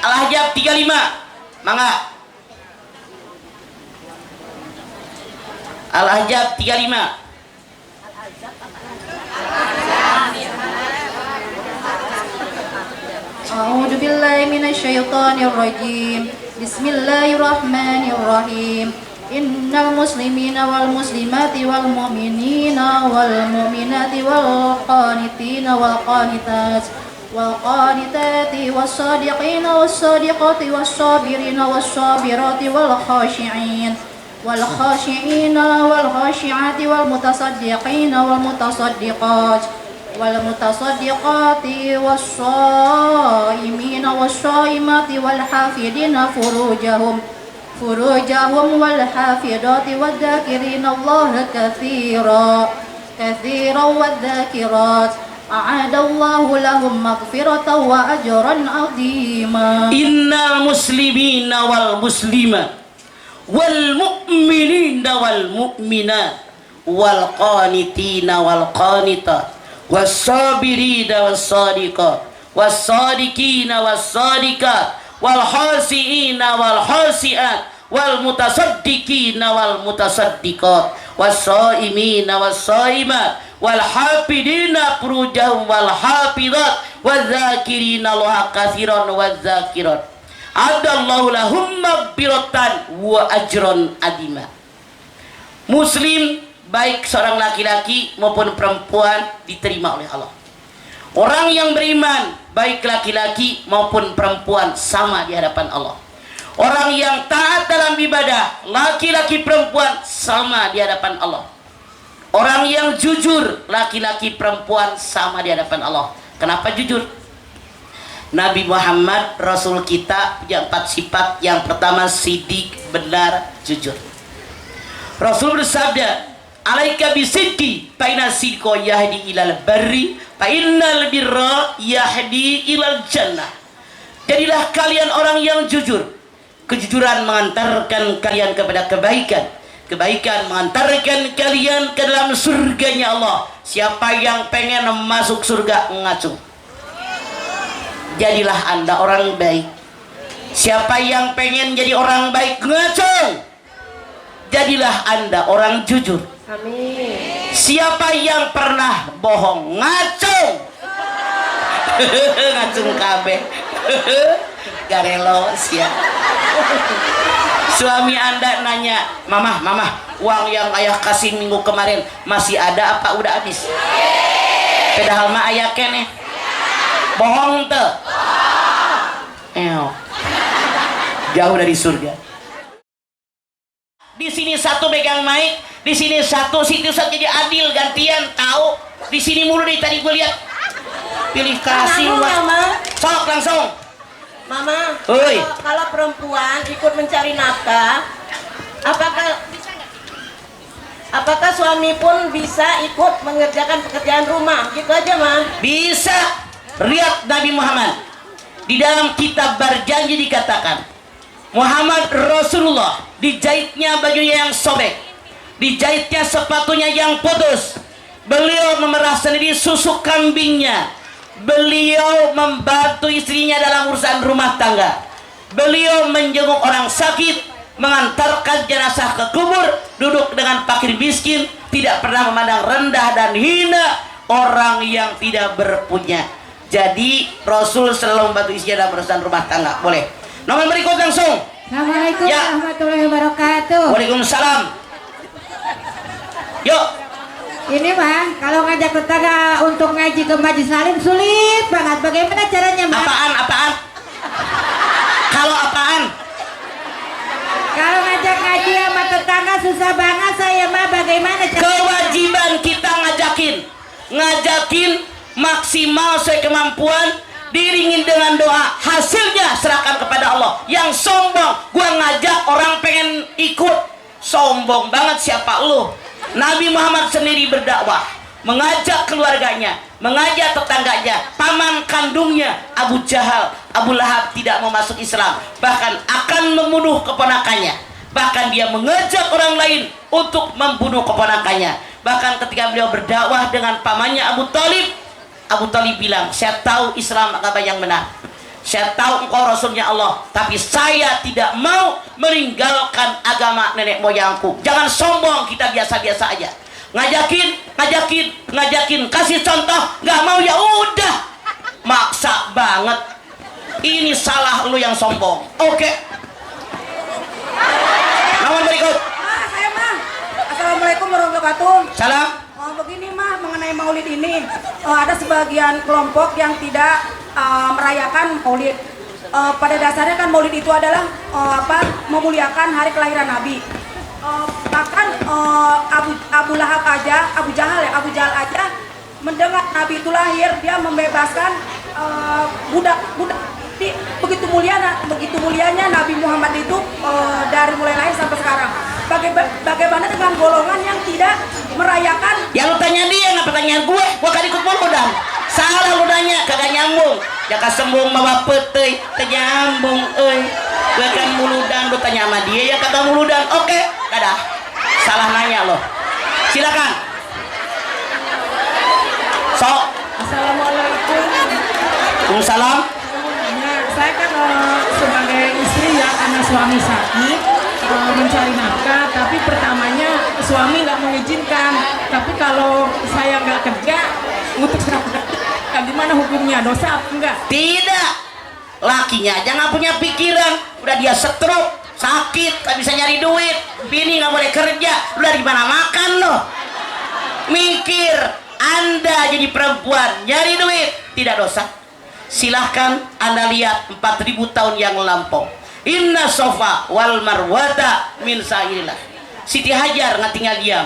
Al-Ahzab 35. Mangga. Al-Ahzab 35. A'udzu billahi minasyaitonir rajim. Bismillahirrahmanirrahim. Innal muslimina wal muslimati wal mu'minina wal mu'minati wal qanitina wal qanitat wal qanitati was sadiqina was sadiqati was sabirina was sabirati wal khashi'in wal khashi'ina wal khashi'ati wal mutasaddiqina wal mutasaddiqat wal mutasaddiqati was shaimina was shaimati wal hafidina furujahum wal hafidati wad dzakirina Allah katsiran wad dzakirat a'adallahu lahum maghfiratan wa ajran 'azima. Innal muslimina wal muslimat wal mu'minina wal mu'minat wal qanitina wal qanitat was-sabirina was-sadiqat was-sadiqina was-sadiqat wal hasiina wal hasiat wal mutasaddiqina wal mutasaddiqat was-saimina was-saimat wal hafidina furujahum wal hafizat wadzakirina Allaha katsiran wadzakirat adallahu lahum maghfiratan wa ajran adima. Muslim baik seorang laki-laki maupun perempuan diterima oleh Allah. Orang yang beriman baik laki-laki maupun perempuan sama di hadapan Allah. Orang yang taat dalam ibadah laki-laki perempuan sama di hadapan Allah. Orang yang jujur laki-laki perempuan sama di hadapan Allah. Kenapa jujur? Nabi Muhammad Rasul kita punya 4 sifat. Yang pertama sidik, benar, jujur. Rasul bersabda, alaika bisidqi fa inna sidqa yahdi ilal barri fa innal birra yahdi ilal jannah. Jadilah kalian orang yang jujur. Kejujuran mengantarkan kalian kepada kebaikan. Kebaikan mengantarkan kalian ke dalam surganya Allah. Siapa yang pengen masuk surga ngacung. Jadilah Anda orang baik. Siapa yang pengen jadi orang baik ngacung. Jadilah Anda orang jujur. Amin. Siapa yang pernah bohong ngacung. Ngacung kabeh. Garelo siap. Suami Anda nanya, mama, uang yang ayah kasih minggu kemarin masih ada apa udah habis? Padahal mah ayah kene. Bohong tuh. Jauh dari surga. Di sini satu megang mic, di sini satu situ saja jadi adil gantian tahu. Di sini mulu dari tadi gue lihat. Pilih kasih Mama. sok langsung. Mama, Oi. kalau perempuan ikut mencari nafkah, apakah suami pun bisa ikut mengerjakan pekerjaan rumah? Gitu aja, Ma. Bisa. Lihat Nabi Muhammad. Di dalam kitab Berjanji dikatakan, Muhammad Rasulullah dijahitnya bajunya yang sobek, dijahitnya sepatunya yang putus. Beliau memerah sendiri susu kambingnya. Beliau membantu istrinya dalam urusan rumah tangga. Beliau menjenguk orang sakit, mengantarkan jenazah ke kubur, duduk dengan fakir miskin, tidak pernah memandang rendah dan hina orang yang tidak berpunya. Jadi Rasul selalu membantu istrinya dalam urusan rumah tangga. Boleh. Nomor berikut langsung. Assalamualaikum Ya. warahmatullahi wabarakatuh. Waalaikumsalam. Yuk. Ini mah kalau ngajak tetangga untuk ngaji ke Majlis Salim sulit banget. Bagaimana caranya, Mas? Apaan? Kalau apaan? Kalau ngajak ngaji sama tetangga susah banget saya, mah. Bagaimana caranya? Kewajiban kita ngajakin maksimal sesuai kemampuan, diringin dengan doa, hasilnya serahkan kepada Allah. Yang sombong, gua ngajak orang pengen ikut, sombong banget siapa lu? Nabi Muhammad sendiri berdakwah, mengajak keluarganya, mengajak tetangganya, paman kandungnya Abu Jahal, Abu Lahab tidak mau masuk Islam, bahkan akan membunuh keponakannya. Bahkan dia mengajak orang lain untuk membunuh keponakannya. Bahkan ketika beliau berdakwah dengan pamannya Abu Talib bilang, saya tahu Islam agama yang benar, saya tahu engkau Rasulnya Allah, tapi saya tidak mau meninggalkan agama nenek moyangku. Jangan sombong, kita biasa-biasa aja. Ngajakin, kasih contoh, nggak mau ya udah, maksa banget. Ini salah lu yang sombong. Oke. Nomor berikut. Saya mah. Assalamualaikum warahmatullahi wabarakatuh. Salam. Begini mah mengenai maulid ini, ada sebagian kelompok yang tidak merayakan maulid. Pada dasarnya kan maulid itu adalah memuliakan hari kelahiran Nabi. Bahkan Abu Jahal aja mendengar Nabi itu lahir, dia membebaskan budak-budak. Begitu mulianya Nabi Muhammad itu dari mulai lahir sampai sekarang. Bagaimana dengan golongan yang tidak merayakan? Ya lu tanya dia, ngapa tanya gue? Gue kan ikut mulu dan salah lu nanya, kagak nyambung. Jaka sembung mawa petei, ternyambung, gue kan muludan, lu tanya sama dia yang kagak muludan. Oke, dadah. Salah nanya lo. Silakan. Sok. Assalamualaikum. Waalaikumsalam. Nah, saya kan sebagai istri ya, karena suami sakit mencari nafkah, tapi pertamanya suami nggak mengizinkan, tapi kalau saya nggak kerja untuk kan gimana hukumnya, dosa apa enggak? Tidak, lakinya aja nggak punya pikiran, udah dia stroke, sakit, nggak bisa nyari duit, bini nggak boleh kerja, udah gimana makan loh? Mikir, Anda jadi perempuan nyari duit tidak dosa. Silahkan Anda lihat 4000 tahun yang lampau. Inna sofa wal marwata min sairillah. Siti Hajar nggak tinggal diam.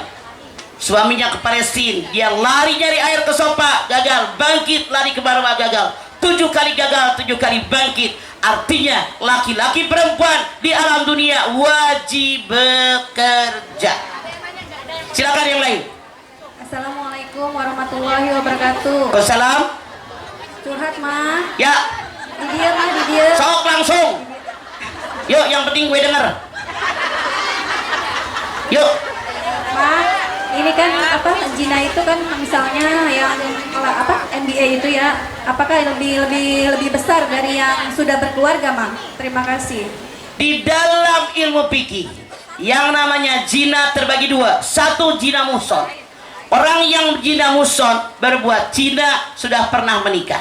Suaminya ke Palestina, dia lari nyari air ke Sofa, gagal, bangkit, lari ke Marwah, gagal. 7 kali gagal, 7 kali bangkit. Artinya laki-laki perempuan di alam dunia wajib bekerja. Silakan yang lain. Assalamualaikum warahmatullahi wabarakatuh. Wassalam. Curhat mah. Ya. Di dia mah, di dia. Sok langsung. Yuk, yang penting gue denger. Yuk. Mah, ini kan apa zina itu kan misalnya yang apa NBA itu ya, apakah lebih besar dari yang sudah berkeluarga, Mang? Terima kasih. Di dalam ilmu fikih yang namanya zina terbagi dua. Satu zina muhson. Orang yang zina muhson berbuat zina sudah pernah menikah.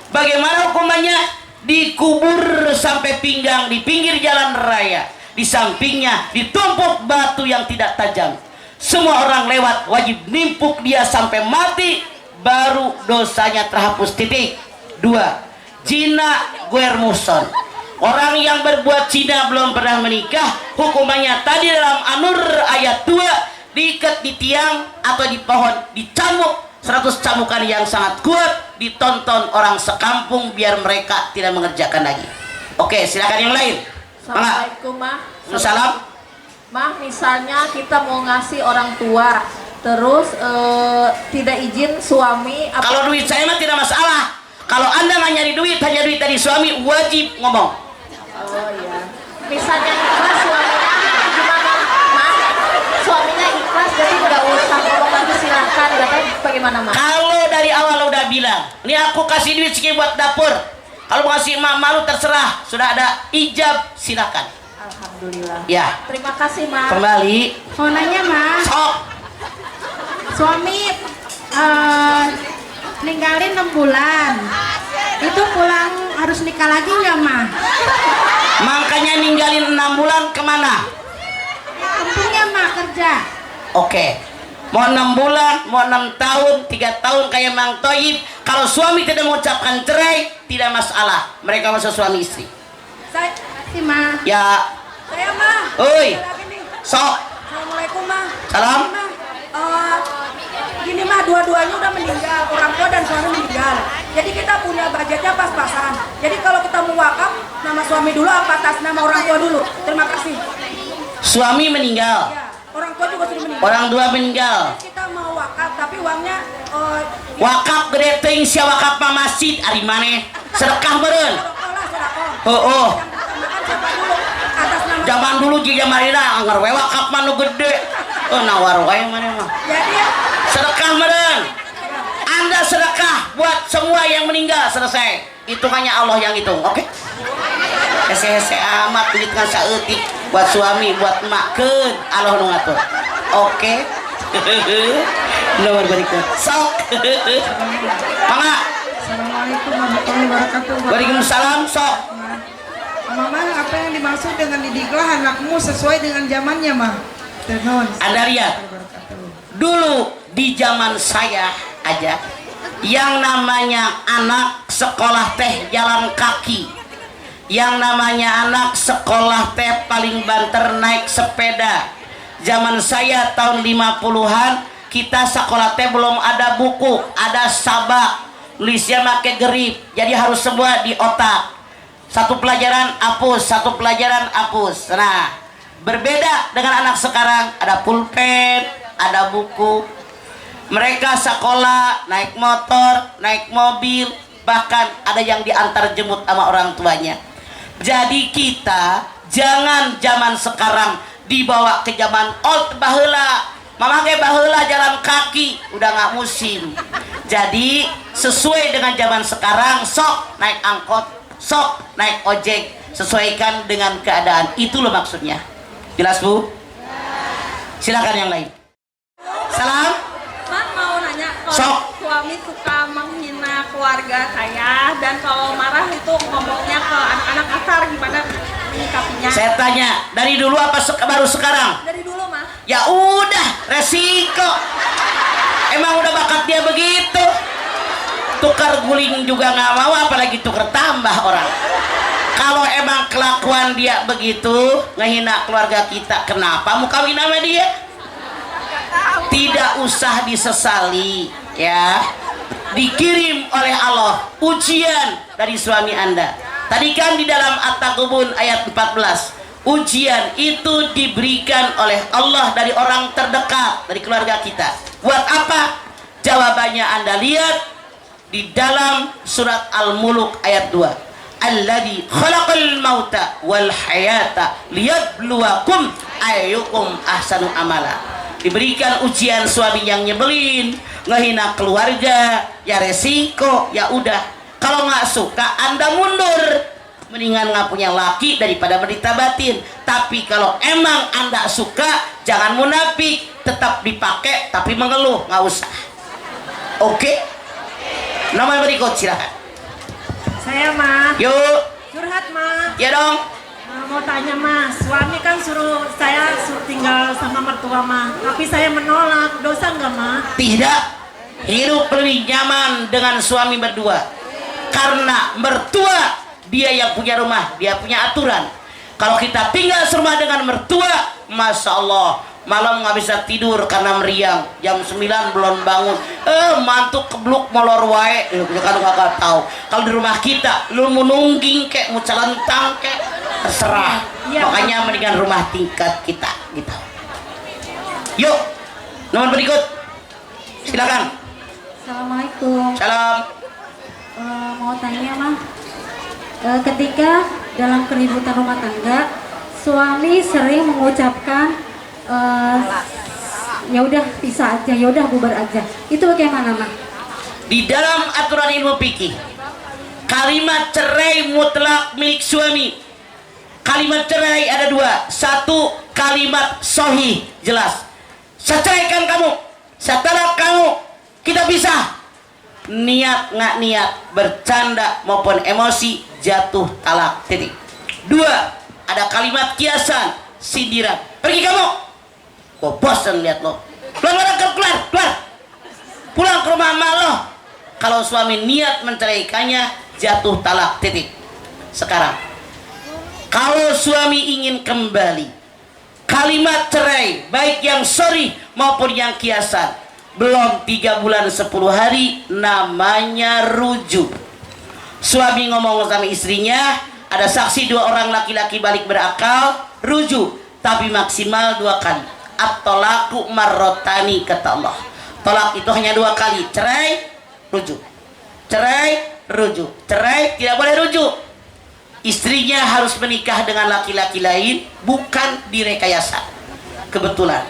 Bagaimana hukumannya? Dikubur sampai pinggang di pinggir jalan raya. Di sampingnya ditumpuk batu yang tidak tajam. Semua orang lewat wajib nimpuk dia sampai mati, baru dosanya terhapus, titik. 2. Zina guer muhson. Orang yang berbuat zina belum pernah menikah, hukumannya tadi dalam An-Nur ayat 2, diikat di tiang atau di pohon, dicambuk 100 cambukan yang sangat kuat, ditonton orang sekampung biar mereka tidak mengerjakan lagi. Oke, silakan yang lain. Assalamualaikum, Mah. Salam. Mah, misalnya kita mau ngasih orang tua, terus tidak izin suami. Kalau duit saya mah tidak masalah. Kalau Anda nggak nyari duit, hanya duit dari suami, wajib ngomong. Oh iya. Misalnya ikhlas suaminya gimana, Mah? Suaminya ikhlas, jadi nggak usah ngomong lagi, silahkan. Bagaimana, Mah? Kalau dari awal udah bilang, ini aku kasih duit segini buat dapur. Kalau mau kasih malu terserah, sudah ada ijab, silakan. Alhamdulillah. Ya. Terima kasih, Mah. Kembali. Mau nanya, Mah. Sok. Suami ninggalin 6 bulan. Itu pulang harus nikah lagi nggak, Mah? Makanya ninggalin 6 bulan kemana? Kampungnya, Mah, kerja. Oke. Mau 6 bulan, mau 6 tahun, 3 tahun kayak Mang Toyib. Kalau suami tidak mengucapkan cerai, tidak masalah. Mereka masuk suami istri. Saya kasih, Mah. Ya. Saya, Mah. Oi. Ada lagi nih. Sok. Assalamualaikum, Mah. Salam. Gini, Mah. Gini, Mah, dua-duanya udah meninggal, orang tua dan suami meninggal. Jadi kita punya budgetnya pas-pasan. Jadi kalau kita mau wakaf, nama suami dulu apa atas nama orang tua dulu? Terima kasih. Suami meninggal. Ya, orang tua juga sudah meninggal. Orang tua meninggal. Kita mau wakaf, tapi uangnya Wakaf gede teuing sia wakaf mah masjid ari maneh. Sedekah meureun. Oh. Atas nama Zaman dulu juga marina anggar we wakaf mah nu gede. Nawar wae maneh mah. jadi Sedekah meureun. Anda sedekah buat semua yang meninggal, selesai. Hitungannya Allah yang hitung, oke? Hese-hese amat duit ngan saeutik buat suami, buat emak, keun Allah nu ngatur. Oke. Nomor berikut. Sok. Mangga. Assalamualaikum warahmatullahi wabarakatuh. Waalaikumsalam, sok. Mama, apa yang dimaksud dengan didiklah anakmu sesuai dengan zamannya, Mah? Ternon. Anda lihat. Dulu di zaman saya aja yang namanya anak sekolah teh jalan kaki, yang namanya anak sekolah teh paling banter naik sepeda. Zaman saya tahun 50-an kita sekolah teh belum ada buku, ada sabak, nulisnya pakai gerip, jadi harus semua di otak. Satu pelajaran hapus, satu pelajaran hapus. Nah, berbeda dengan anak sekarang, ada pulpen, ada buku. Mereka sekolah naik motor, naik mobil, bahkan ada yang diantar jemput sama orang tuanya. Jadi kita jangan zaman sekarang dibawa ke zaman old baheula. Mamakai baheula jalan kaki, udah nggak musim. Jadi sesuai dengan zaman sekarang, sok naik angkot, sok naik ojek, sesuaikan dengan keadaan. Itu loh maksudnya. Jelas, Bu? Silakan yang lain. Salam. Mas mau nanya, kalau Sok. suami suka menghina keluarga saya dan kalau marah itu ngomongnya ke anak-anak kasar, gimana menyikapinya? Saya tanya, dari dulu apa baru sekarang? Dari dulu Mas. Ya udah, resiko. Emang udah bakat dia begitu. Tukar guling juga nggak mau, apalagi tukar tambah orang. Kalau emang kelakuan dia begitu, ngehina keluarga kita, kenapa mau kawin sama dia? Tidak usah disesali, ya. Dikirim oleh Allah ujian dari suami Anda. Tadi kan di dalam At-Taghabun ayat 14, ujian itu diberikan oleh Allah dari orang terdekat, dari keluarga kita. Buat apa? Jawabannya Anda lihat di dalam surat Al-Muluk ayat 2. Alladzi khalaqal mauta wal hayata liyabluwakum ayyukum ahsanu amala. Diberikan ujian suami yang nyebelin, ngehina keluarga, ya resiko, ya udah. Kalau nggak suka Anda mundur. Mendingan nggak punya laki daripada menderita batin. Tapi kalau emang Anda suka, jangan munafik, tetap dipakai tapi mengeluh, nggak usah. Oke? Nama berikut silakan. Saya Mas. Yuk. Curhat Mas. Ya dong. Mau tanya Mas, suami kan suruh tinggal sama mertua Mas, tapi saya menolak, dosa nggak Mas? Tidak. Hidup lebih nyaman dengan suami berdua. Karena mertua dia yang punya rumah, dia punya aturan. Kalau kita tinggal serumah dengan mertua, Masya Allah, malam nggak bisa tidur karena meriang. Jam 9 belum bangun. Mantu kebluk molor wae. Kan nggak tahu. Kalau di rumah kita, lu mau nungging kek, mau celentang kek, terserah. Ya, makanya mendingan rumah tingkat kita gitu. Yuk, nomor berikut. Silakan. Assalamualaikum. Salam. Mau tanya Mah, ketika dalam keributan rumah tangga, suami sering mengucapkan ya udah pisah aja, ya udah bubar aja. Itu bagaimana Mah? Di dalam aturan ilmu fikih, kalimat cerai mutlak milik suami. Kalimat cerai ada dua. Satu, kalimat sahih, jelas. Saya ceraikan kamu, saya talak kamu, kita pisah. Niat nggak niat, bercanda maupun emosi, jatuh talak, titik. Dua, ada kalimat kiasan, sindiran. Pergi kamu, gue bosan lihat lo. Keluar. Pulang ke rumah emak lo. Kalau suami niat menceraikannya, jatuh talak, titik. Sekarang, kalau suami ingin kembali, kalimat cerai, baik yang sorry maupun yang kiasan, belum 3 bulan 10 hari, namanya rujuk. Suami ngomong sama istrinya, ada saksi 2 orang laki-laki balik berakal, rujuk, tapi maksimal 2 kali. At-tolaku marrotani, kata Allah. Tolak itu hanya 2 kali, cerai, rujuk. Cerai, rujuk. Cerai, tidak boleh rujuk. Istrinya harus menikah dengan laki-laki lain, bukan direkayasa. Kebetulan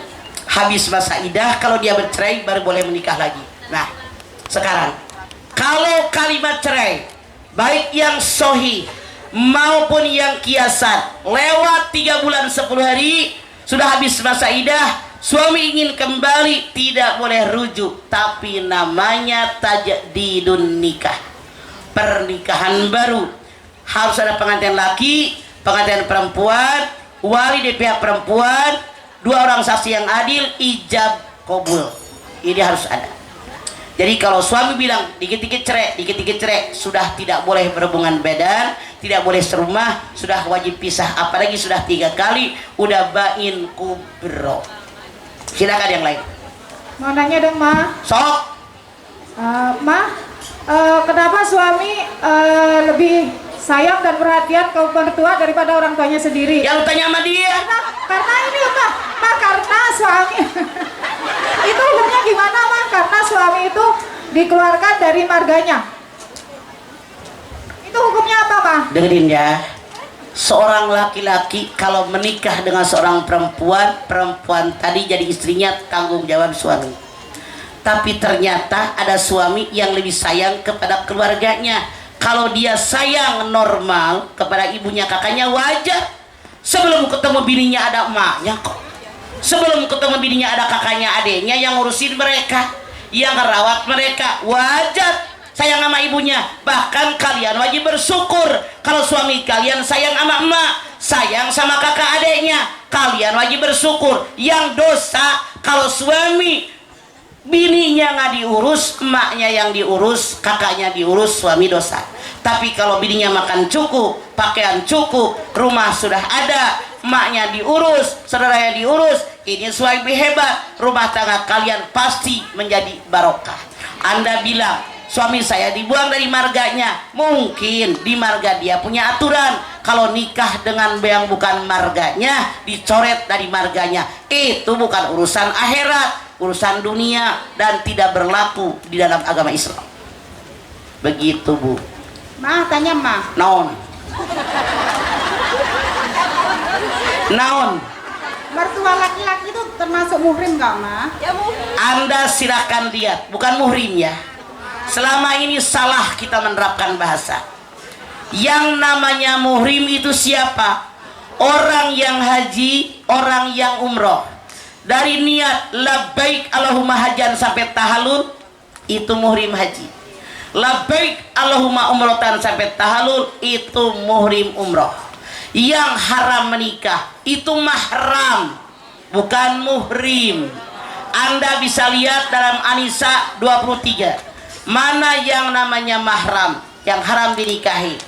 habis masa idah, kalau dia bercerai baru boleh menikah lagi. Nah, sekarang kalau kalimat cerai, baik yang sahih maupun yang kiasan, lewat 3 bulan 10 hari, sudah habis masa idah, suami ingin kembali, tidak boleh rujuk, tapi namanya tajdidun nikah, pernikahan baru. Harus ada pengantin laki, pengantin perempuan, wali dari pihak perempuan, 2 orang saksi yang adil, ijab kabul. Ini harus ada. Jadi kalau suami bilang dikit-dikit cerai, sudah tidak boleh berhubungan badan, tidak boleh serumah, sudah wajib pisah. Apalagi sudah 3 kali, udah bain kubro. Silakan yang lain. Mau nanya dong Ma. Sok. Ma, kenapa suami lebih sayang dan perhatian ke mertua daripada orang tuanya sendiri? Yang tanya sama dia. Karena ini Ma, karena suami itu hukumnya gimana Ma? Karena suami itu dikeluarkan dari marganya. Itu hukumnya apa Ma? Dengerin ya. Seorang laki-laki kalau menikah dengan seorang perempuan, perempuan tadi jadi istrinya, tanggung jawab suami. Tapi ternyata ada suami yang lebih sayang kepada keluarganya. Kalau dia sayang normal kepada ibunya kakaknya, wajar. Sebelum ketemu bininya ada emaknya kok. Sebelum ketemu bininya ada kakaknya, adeknya yang ngurusin mereka, yang ngerawat mereka. Wajar sayang sama ibunya. Bahkan kalian wajib bersyukur kalau suami kalian sayang sama emak, sayang sama kakak adeknya. Kalian wajib bersyukur. Yang dosa kalau suami bininya nggak diurus, emaknya yang diurus, kakaknya diurus, suami dosa. Tapi kalau bininya makan cukup, pakaian cukup, rumah sudah ada, emaknya diurus, saudaranya diurus, ini suami hebat, rumah tangga kalian pasti menjadi barokah. Anda bilang suami saya dibuang dari marganya, mungkin di marga dia punya aturan, kalau nikah dengan yang bukan marganya dicoret dari marganya. Itu bukan urusan akhirat, urusan dunia, dan tidak berlaku di dalam agama Islam. Begitu Bu. Mah, tanya mah. Naon? Naon? Mertua laki-laki itu termasuk muhrim nggak mah? Ya muhrim. Anda silahkan lihat, bukan muhrim ya. Selama ini salah kita menerapkan bahasa. Yang namanya muhrim itu siapa? Orang yang haji, orang yang umroh. Dari niat labbaik Allahumma hajan sampai tahallul, itu muhrim haji. Labbaik Allahumma umrotan sampai tahallul, itu muhrim umroh. Yang haram menikah itu mahram, bukan muhrim. Anda bisa lihat dalam An-Nisa 23, mana yang namanya mahram, yang haram dinikahi.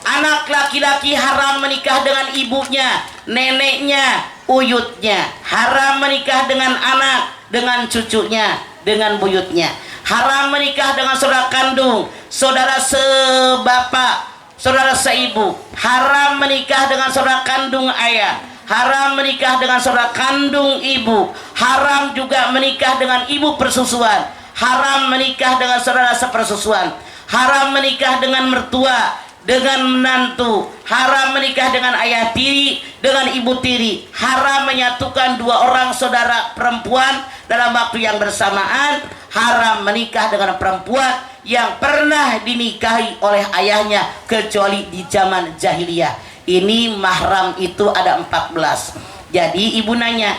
Anak laki-laki haram menikah dengan ibunya, neneknya, uyutnya. Haram menikah dengan anak, dengan cucunya, dengan buyutnya. Haram menikah dengan saudara kandung, saudara sebapak, saudara seibu. Haram menikah dengan saudara kandung ayah. Haram menikah dengan saudara kandung ibu. Haram juga menikah dengan ibu persusuan. Haram menikah dengan saudara sepersusuan. Haram menikah dengan mertua, dengan menantu. Haram menikah dengan ayah tiri, dengan ibu tiri. Haram menyatukan dua orang saudara perempuan dalam waktu yang bersamaan. Haram menikah dengan perempuan yang pernah dinikahi oleh ayahnya kecuali di zaman jahiliyah. Ini mahram itu ada 14. Jadi ibu nanya,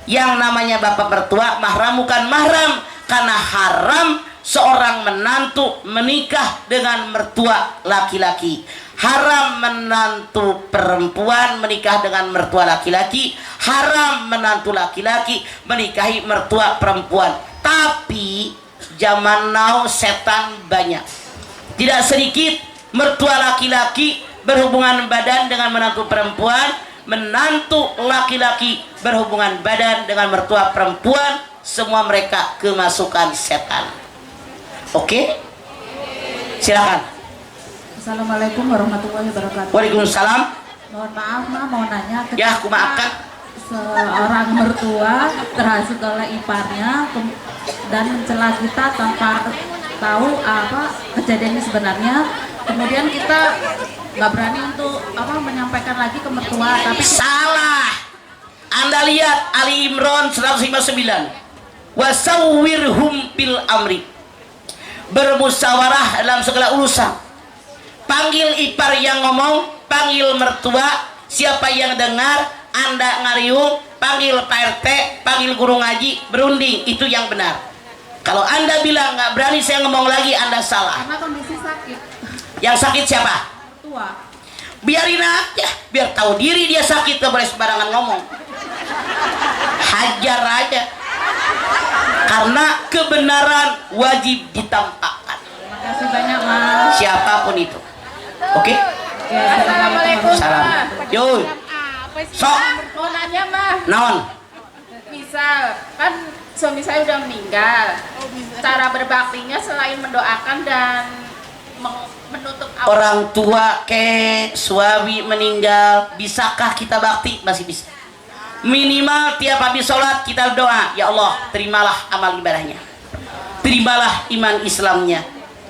yang namanya bapak mertua mahram bukan mahram, karena haram seorang menantu menikah dengan mertua laki-laki. Haram menantu perempuan menikah dengan mertua laki-laki. Haram menantu laki-laki menikahi mertua perempuan. Tapi zaman now setan banyak. Tidak sedikit mertua laki-laki berhubungan badan dengan menantu perempuan, menantu laki-laki berhubungan badan dengan mertua perempuan. Semua mereka kemasukan setan. Oke? Silakan. Assalamualaikum warahmatullahi wabarakatuh. Waalaikumsalam. Mohon maaf, mau nanya. Ya, aku maafkan. Seorang mertua terhasut oleh iparnya dan mencela kita tanpa tahu apa kejadiannya sebenarnya. Kemudian kita nggak berani untuk menyampaikan lagi ke mertua. Tapi salah. Anda lihat Ali Imran 159. Wasawwirhum bil amri. Bermusyawarah dalam segala urusan. Panggil ipar yang ngomong, panggil mertua, siapa yang dengar, Anda ngariung, panggil Pak RT, panggil guru ngaji, berunding, itu yang benar. Kalau Anda bilang nggak berani saya ngomong lagi, Anda salah. Karena kondisi sakit. Yang sakit siapa? Tua. Biarin aja, biar tahu diri dia sakit, gak boleh sembarangan ngomong. Hajar aja. Karena kebenaran wajib ditampakkan. Terima kasih banyak, Mas. Siapapun itu. Oke? Assalamualaikum. Salam. Yoi. Sok. Mau nanya mah. Naon? Misal kan suami saya udah meninggal. Cara berbaktinya selain mendoakan dan menutup aurat. Orang tua suami meninggal, bisakah kita bakti? Masih bisa. Minimal tiap habis sholat kita doa, ya Allah terimalah amal ibadahnya, terimalah iman Islamnya,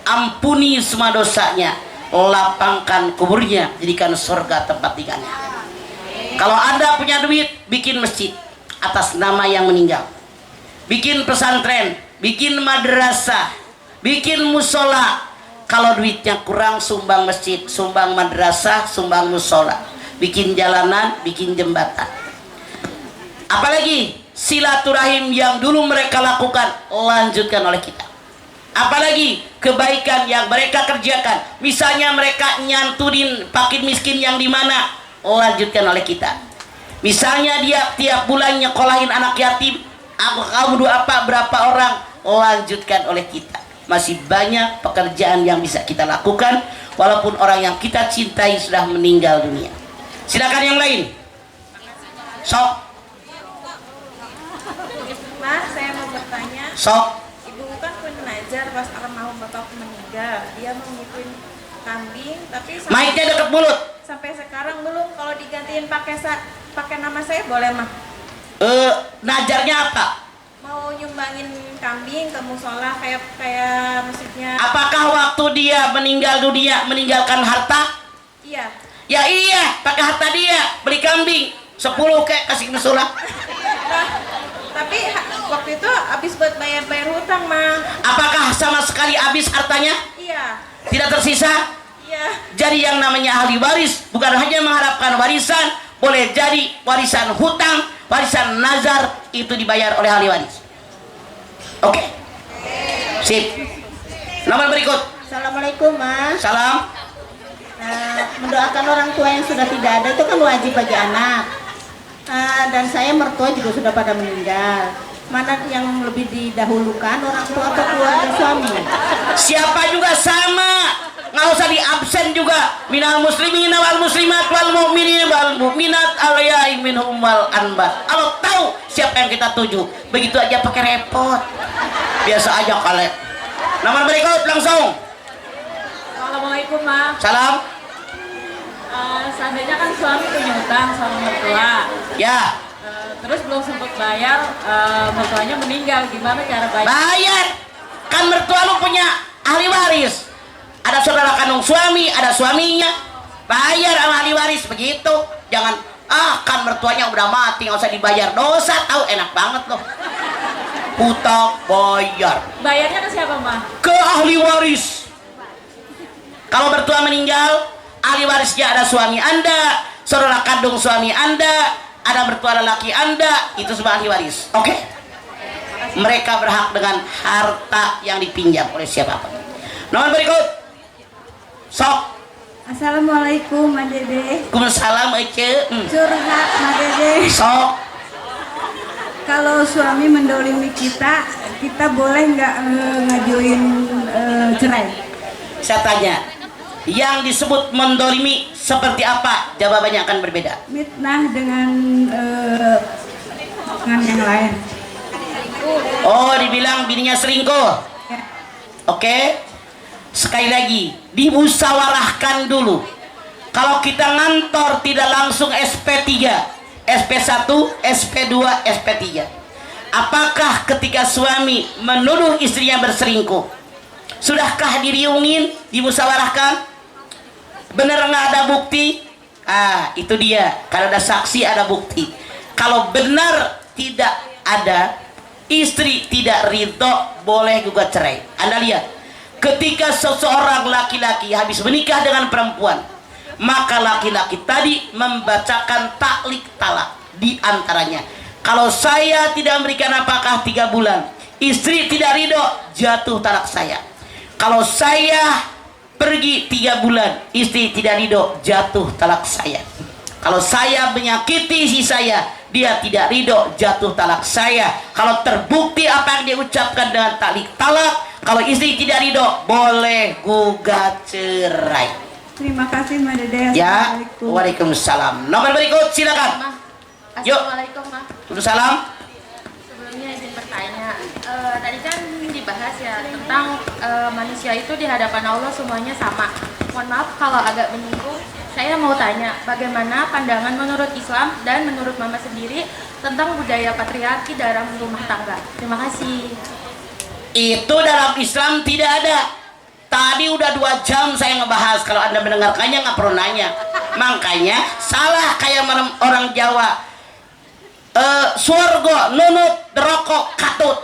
ampuni semua dosanya, lapangkan kuburnya, jadikan surga tempat tinggalnya. Kalau Anda punya duit, bikin masjid atas nama yang meninggal, bikin pesantren, bikin madrasah, bikin musola. Kalau duitnya kurang, sumbang masjid, sumbang madrasah, sumbang musola, bikin jalanan, bikin jembatan. Apalagi silaturahim yang dulu mereka lakukan, lanjutkan oleh kita. Apalagi kebaikan yang mereka kerjakan, misalnya mereka nyanturin fakir miskin yang di mana, lanjutkan oleh kita. Misalnya dia tiap bulan nyekolahin anak yatim, kamu doa apa berapa orang, lanjutkan oleh kita. Masih banyak pekerjaan yang bisa kita lakukan walaupun orang yang kita cintai sudah meninggal dunia. Silakan yang lain. Sok. Mas, saya mau bertanya. Sok. Ibu kan punya najar pas almarhum bapak meninggal. Dia mau ngikuin kambing, tapi Mic-nya dekat mulut. sampai sekarang belum. Kalau digantiin pakai nama saya boleh mah? Najarnya apa? Mau nyumbangin kambing ke musola kayak maksudnya. Apakah waktu dia meninggal dunia meninggalkan harta? Iya. Ya iya, pakai harta dia beli kambing 10 kayak kasih musola. Nah, tapi waktu itu habis buat bayar hutang mah. Apakah sama sekali habis hartanya? Iya. Tidak tersisa? Iya. Jadi yang namanya ahli waris bukan hanya mengharapkan warisan, boleh jadi warisan hutang, warisan nazar, itu dibayar oleh ahli waris. Oke. Sip. Nomor berikut. Assalamualaikum Mas. Salam. Mendoakan orang tua yang sudah tidak ada itu kan wajib bagi anak. Dan saya mertua juga sudah pada meninggal. Mana yang lebih didahulukan, orang tua atau keluarga suami? Siapa juga sama. Nggak usah di absen juga. Minal muslimin wal muslimat wal mu'minin wal mu'minat alayai minhum wal anbat. Allah tahu siapa yang kita tuju. Begitu aja pakai repot. Biasa aja kali. Nomor berikut langsung. Assalamualaikum, Ma. Salam. Seandainya kan suami punya utang sama mertua. Ya. Terus belum sempat bayar, mertuanya meninggal. Gimana cara bayar? Bayar. Kan mertua lu punya ahli waris. Ada saudara kandung suami, ada suaminya. Bayar sama ahli waris begitu. Jangan kan mertuanya udah mati nggak usah dibayar, dosa tahu, enak banget loh. Hutang bayar. Bayarnya ke siapa, Ma? Ke ahli waris. Kalau mertua meninggal, ahli warisnya ada suami Anda, saudara kandung suami Anda, ada mertua lelaki Anda, itu semua ahli waris. Oke? Mereka berhak dengan harta yang dipinjam oleh siapapun. Nomor berikut. Sok. Assalamualaikum Mbak Dede. Waalaikumsalam Ece. Curhat Mbak Dede. Sok. Kalau suami mendolimi kita boleh nggak ngajuin cerai? Saya tanya, yang disebut mendolimi seperti apa? Jawabannya akan berbeda. Mitnah dengan yang lain. Oh, dibilang bininya selingkuh. Oke. Sekali lagi, dimusyawarahkan dulu. Kalau kita ngantor tidak langsung SP3, SP1, SP2, SP3. Apakah ketika suami menuduh istrinya berselingkuh, sudahkah diriungin, dimusyawarahkan? Benar nggak ada bukti? Itu dia. Kalau ada saksi ada bukti. Kalau benar tidak ada, istri tidak ridho, boleh gugat cerai. Anda lihat, ketika seseorang laki-laki habis menikah dengan perempuan, maka laki-laki tadi membacakan taklik talak di antaranya. Kalau saya tidak memberikan apakah 3 bulan, istri tidak ridho, jatuh talak saya. Kalau saya pergi 3 bulan, istri tidak ridho, jatuh talak saya. Kalau saya menyakiti istri saya, dia tidak ridho, jatuh talak saya. Kalau terbukti apa yang dia ucapkan dengan taklik talak, kalau istri tidak ridho, boleh gugat cerai. Terima kasih Mbak Dede. Ya, waalaikumsalam. Nomor berikut silakan. Yuk. Assalamualaikum, Ma. Waalaikumsalam. Sebelumnya izin bertanya, tadi kan dibahas ya tentang manusia itu di hadapan Allah semuanya sama. Mohon maaf kalau agak menyinggung. Saya mau tanya, bagaimana pandangan menurut Islam dan menurut Mama sendiri tentang budaya patriarki dalam rumah tangga? Terima kasih. Itu dalam Islam tidak ada. Tadi udah 2 jam saya ngebahas. Kalau Anda mendengarkannya nggak perlu nanya. Makanya salah kayak orang Jawa. Surga nunut derokok katut.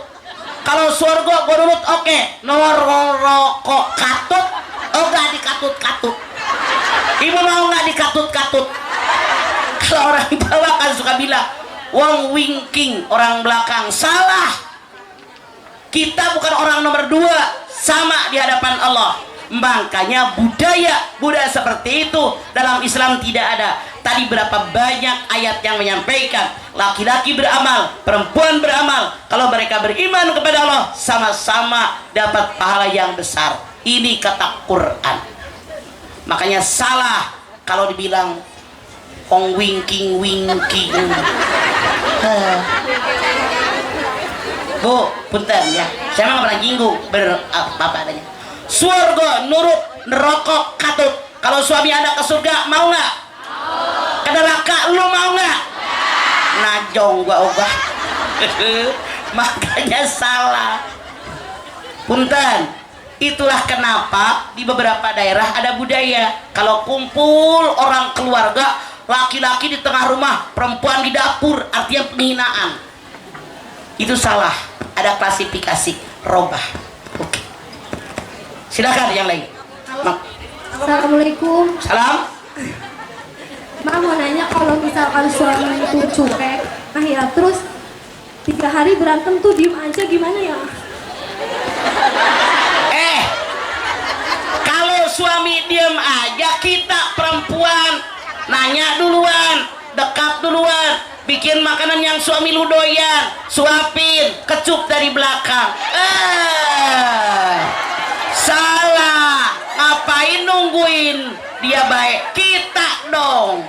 Kalau surga gua nunut oke. Norokok katut, nggak dikatut-katut. Ibu mau nggak dikatut-katut? Kalau orang Jawa kan suka bilang, wong wingking orang belakang. Salah. Kita bukan orang nomor 2, sama di hadapan Allah. Makanya budaya seperti itu dalam Islam tidak ada. Tadi berapa banyak ayat yang menyampaikan laki-laki beramal, perempuan beramal, kalau mereka beriman kepada Allah sama-sama dapat pahala yang besar. Ini kata Quran. Makanya salah kalau dibilang ong wingking. Bu, punten ya, saya mah pernah jinggung apa adanya. Surga nurut, neraka katut. Kalau suami Anda ke surga mau nggak? Ke neraka lu mau nggak? Najong gua ogah. Makanya salah. Punten. Itulah kenapa di beberapa daerah ada budaya kalau kumpul orang keluarga, laki-laki di tengah rumah, perempuan di dapur, artinya penghinaan. Itu salah. Ada klasifikasi robah. Oke. Silakan yang lain. Assalamualaikum. Salam. Ma mau nanya, kalau misalkan suami itu cuek, nah ya terus 3 hari berantem tuh diem aja gimana ya? Kalau suami diem aja, kita perempuan nanya duluan, dekat duluan, bikin makanan yang suami lu doyan, suapin, kecup dari belakang. Salah. Ngapain nungguin dia baik? Kita dong.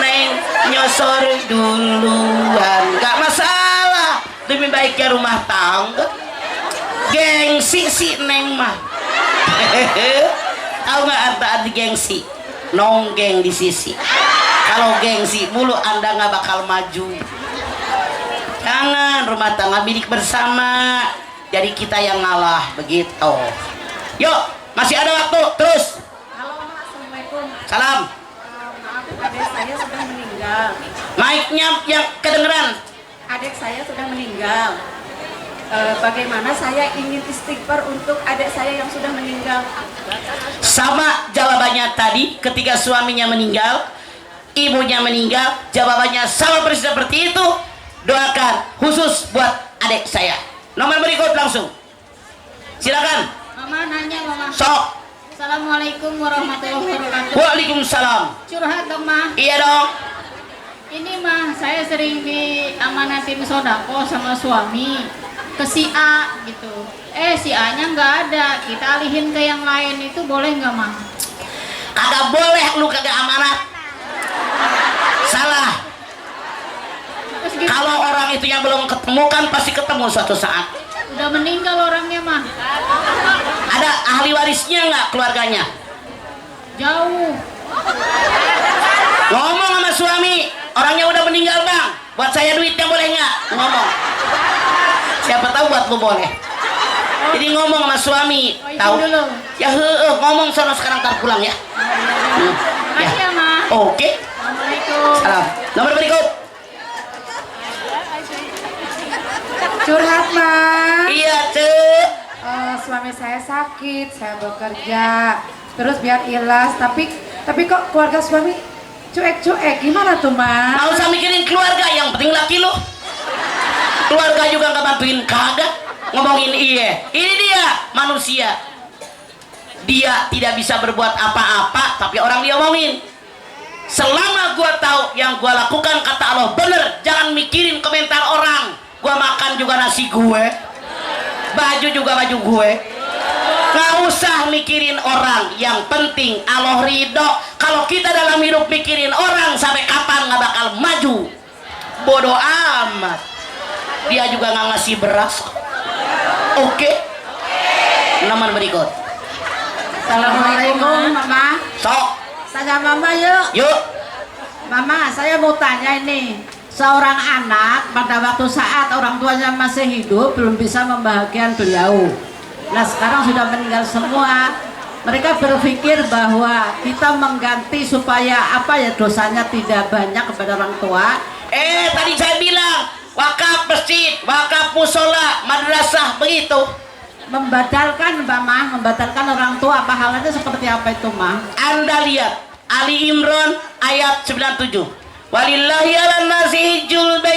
Neng nyosor duluan, gak masalah, demi baiknya rumah tangga. Gengsi si Neng mah. Tahu nggak arti gengsi? Nonggeng di sisi. Kalau gengsi mulu Anda nggak bakal maju. Jangan, rumah tangga milik bersama. Jadi kita yang ngalah begitu. Yuk, masih ada waktu. Terus. Halo, Assalamualaikum. Salam. Maaf, adik saya sudah meninggal. Mic-nya yang kedengeran. Adik saya sudah meninggal. Bagaimana saya ingin istighfar untuk adik saya yang sudah meninggal? Sama jawabannya tadi ketika suaminya meninggal, ibunya meninggal, jawabannya sama persis seperti itu. Doakan khusus buat adik saya. Nomor berikut langsung. Silakan. Mama nanya, Mama. Sok. Assalamualaikum warahmatullahi wabarakatuh. Waalaikumsalam. Curhat dong, Ma. Iya dong. Ini mah saya sering diamanatin sodako sama suami ke si A gitu. Si A nya nggak ada, kita alihin ke yang lain, itu boleh nggak, Mah? Kagak boleh, lu kagak amanat. Salah. Kalau orang itu yang belum ketemu kan pasti ketemu suatu saat. Udah meninggal orangnya, Mah. Ada ahli warisnya nggak keluarganya? Jauh. Ngomong sama suami, orangnya udah meninggal bang, buat saya duitnya boleh nggak? Ngomong. Siapa tahu buat lu boleh. Jadi ngomong sama suami, tahu? Dulu. Ya ngomong sono sekarang tar pulang ya. Makasih ya, Ma. Oke. Assalamualaikum. Salam. Nomor berikut. Curhat, Ma. Iya, Cek. Suami saya sakit, saya bekerja, terus biar ilas, tapi kok keluarga suami cuek-cuek, gimana tuh, Ma? Nggak usah mikirin keluarga, yang penting laki lu. Keluarga juga nggak bantuin kagak. Ngomongin iya. Ini dia manusia. Dia tidak bisa berbuat apa-apa, tapi orang dia omongin. Selama gua tahu yang gua lakukan kata Allah bener, jangan mikirin komentar orang. Gua makan juga nasi gue, baju juga baju gue. Nggak usah mikirin orang, yang penting Allah ridho. Kalau kita dalam hidup mikirin orang, sampai kapan nggak bakal maju. Bodoh amat. Dia juga nggak ngasih beras. Oke. Nomor berikut. Assalamualaikum, Mama. Sok. Tanya Mama yuk. Yuk. Mama, saya mau tanya ini. Seorang anak pada waktu saat orang tuanya masih hidup belum bisa membahagiakan beliau. Nah sekarang sudah meninggal semua. Mereka berpikir bahwa kita mengganti supaya dosanya tidak banyak kepada orang tua. Tadi saya bilang wakaf masjid, wakaf musola, madrasah, begitu. Membatalkan, Mama, membatalkan orang tua, pahalanya seperti apa itu, Ma? Anda lihat Ali Imran ayat 97. Walillahi 'alan nasi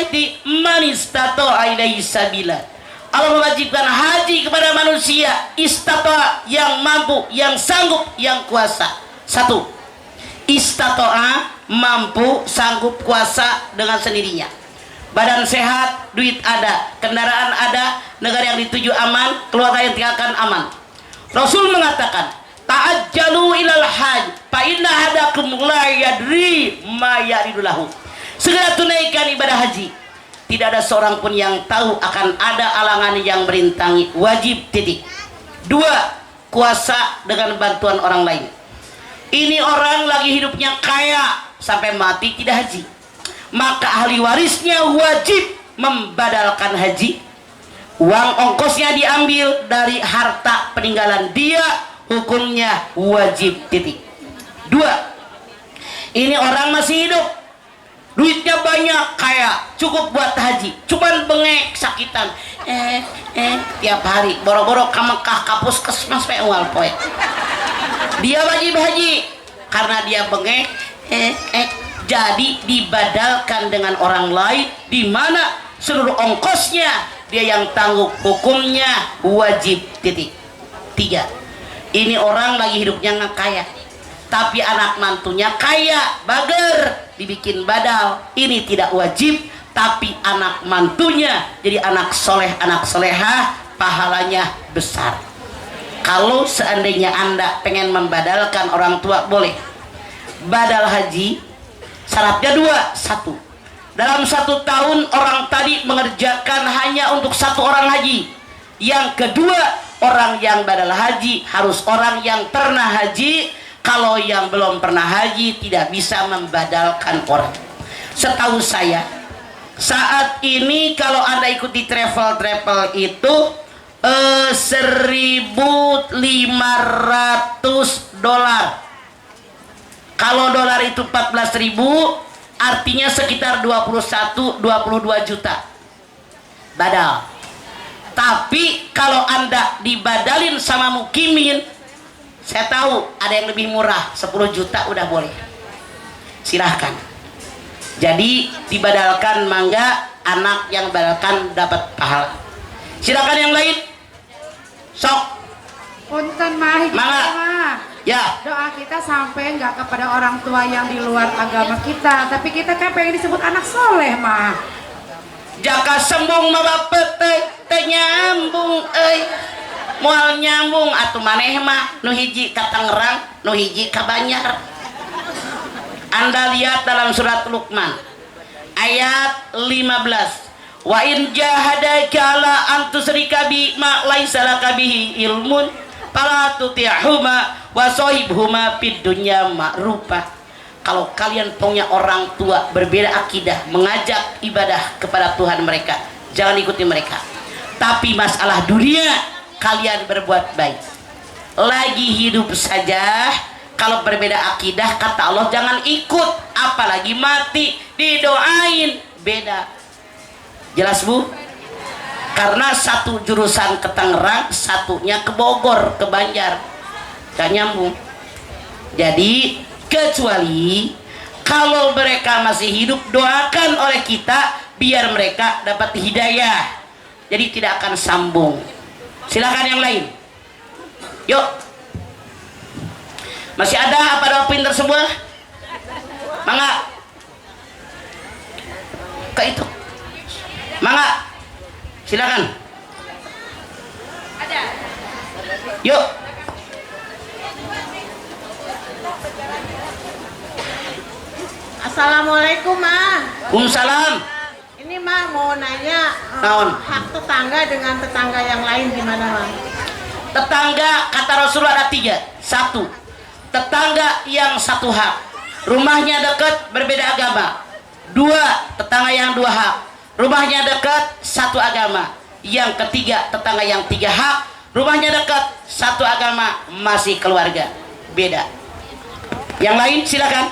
baiti man istata'a ilaihi sabila. Allah mewajibkan haji kepada manusia istata'a, yang mampu, yang sanggup, yang kuasa. Satu, istata'a, mampu, sanggup, kuasa dengan sendirinya. Badan sehat, duit ada, kendaraan ada, negara yang dituju aman, keluarga yang tinggalkan aman. Rasul mengatakan, ta'ajjalu ilal hajj fa inna hadakum la yadri ma yaridu lahu. Segera tunaikan ibadah haji. Tidak ada seorang pun yang tahu akan ada alangan yang merintangi. Wajib, titik. Dua, kuasa dengan bantuan orang lain. Ini orang lagi hidupnya kaya sampai mati tidak haji, maka ahli warisnya wajib membadalkan haji. Uang ongkosnya diambil dari harta peninggalan dia, hukumnya wajib, titik. Dua, ini orang masih hidup, duitnya banyak, kaya, cukup buat haji, cuman bengek, sakitan, tiap hari boro-boro ke Mekah, ke puskesmas peewal poe. Dia wajib haji karena dia bengek, jadi dibadalkan dengan orang lain, di mana seluruh ongkosnya dia yang tangguh, hukumnya wajib, titik. Tiga, ini orang lagi hidupnya nggak kaya, tapi anak mantunya kaya, bager, dibikin badal. Ini tidak wajib, tapi anak mantunya jadi anak soleh, anak solehah, pahalanya besar. Kalau seandainya Anda pengen membadalkan orang tua, boleh. Badal haji syaratnya dua. Satu, dalam 1 tahun orang tadi mengerjakan hanya untuk 1 orang haji. Yang kedua, orang yang badal haji harus orang yang pernah haji. Kalau yang belum pernah haji tidak bisa membadalkan orang. Setahu saya, saat ini kalau Anda ikuti travel itu $1.500. Kalau dolar itu 14.000, artinya sekitar 21-22 juta badal. Tapi kalau Anda dibadalin sama mukimin, saya tahu ada yang lebih murah, 10 juta udah boleh. Silahkan. Jadi dibadalkan, mangga, anak yang badalkan dapat pahala. Silakan yang lain. Sok. Punten mah, ya. doa kita sampai nggak kepada orang tua yang di luar agama kita, tapi kita kan pengen disebut anak soleh mah. Jaka sembung mah bapet teh nyambung moal nyambung atuh maneh mah nu hiji ka Tangerang, nu hiji ka Banjar. Anda lihat dalam surat Luqman ayat 15. Wa in jahadaka ala an tusyrika bi ma laisa laka bihi ilmun fala tuti'huma wa sahibhuma fid dunya ma'rufa. Kalau kalian punya orang tua berbeda akidah, mengajak ibadah kepada Tuhan mereka, jangan ikuti mereka. Tapi masalah dunia kalian berbuat baik. Lagi hidup saja kalau berbeda akidah, kata Allah jangan ikut, apalagi mati didoain. Beda. Jelas Bu? Karena satu jurusan ke Tangerang, satunya ke Bogor, ke Banjar, gak nyambung. Jadi kecuali kalau mereka masih hidup, doakan oleh kita biar mereka dapat hidayah, jadi tidak akan sambung. Silakan yang lain. Yuk. Masih ada apa doa pinter semua? Mangga. Ke itu. Mangga, silakan. Ada. Yuk. Assalamualaikum Ma. Waalaikumsalam. Ini Ma mau nanya hak tetangga dengan tetangga yang lain gimana Ma? Tetangga kata Rasul ada 3. 1, tetangga yang satu hak, rumahnya dekat berbeda agama. 2, tetangga yang 2 hak, rumahnya dekat satu agama. Yang ketiga, tetangga yang 3 hak, rumahnya dekat satu agama, masih keluarga, beda. Yang lain silakan.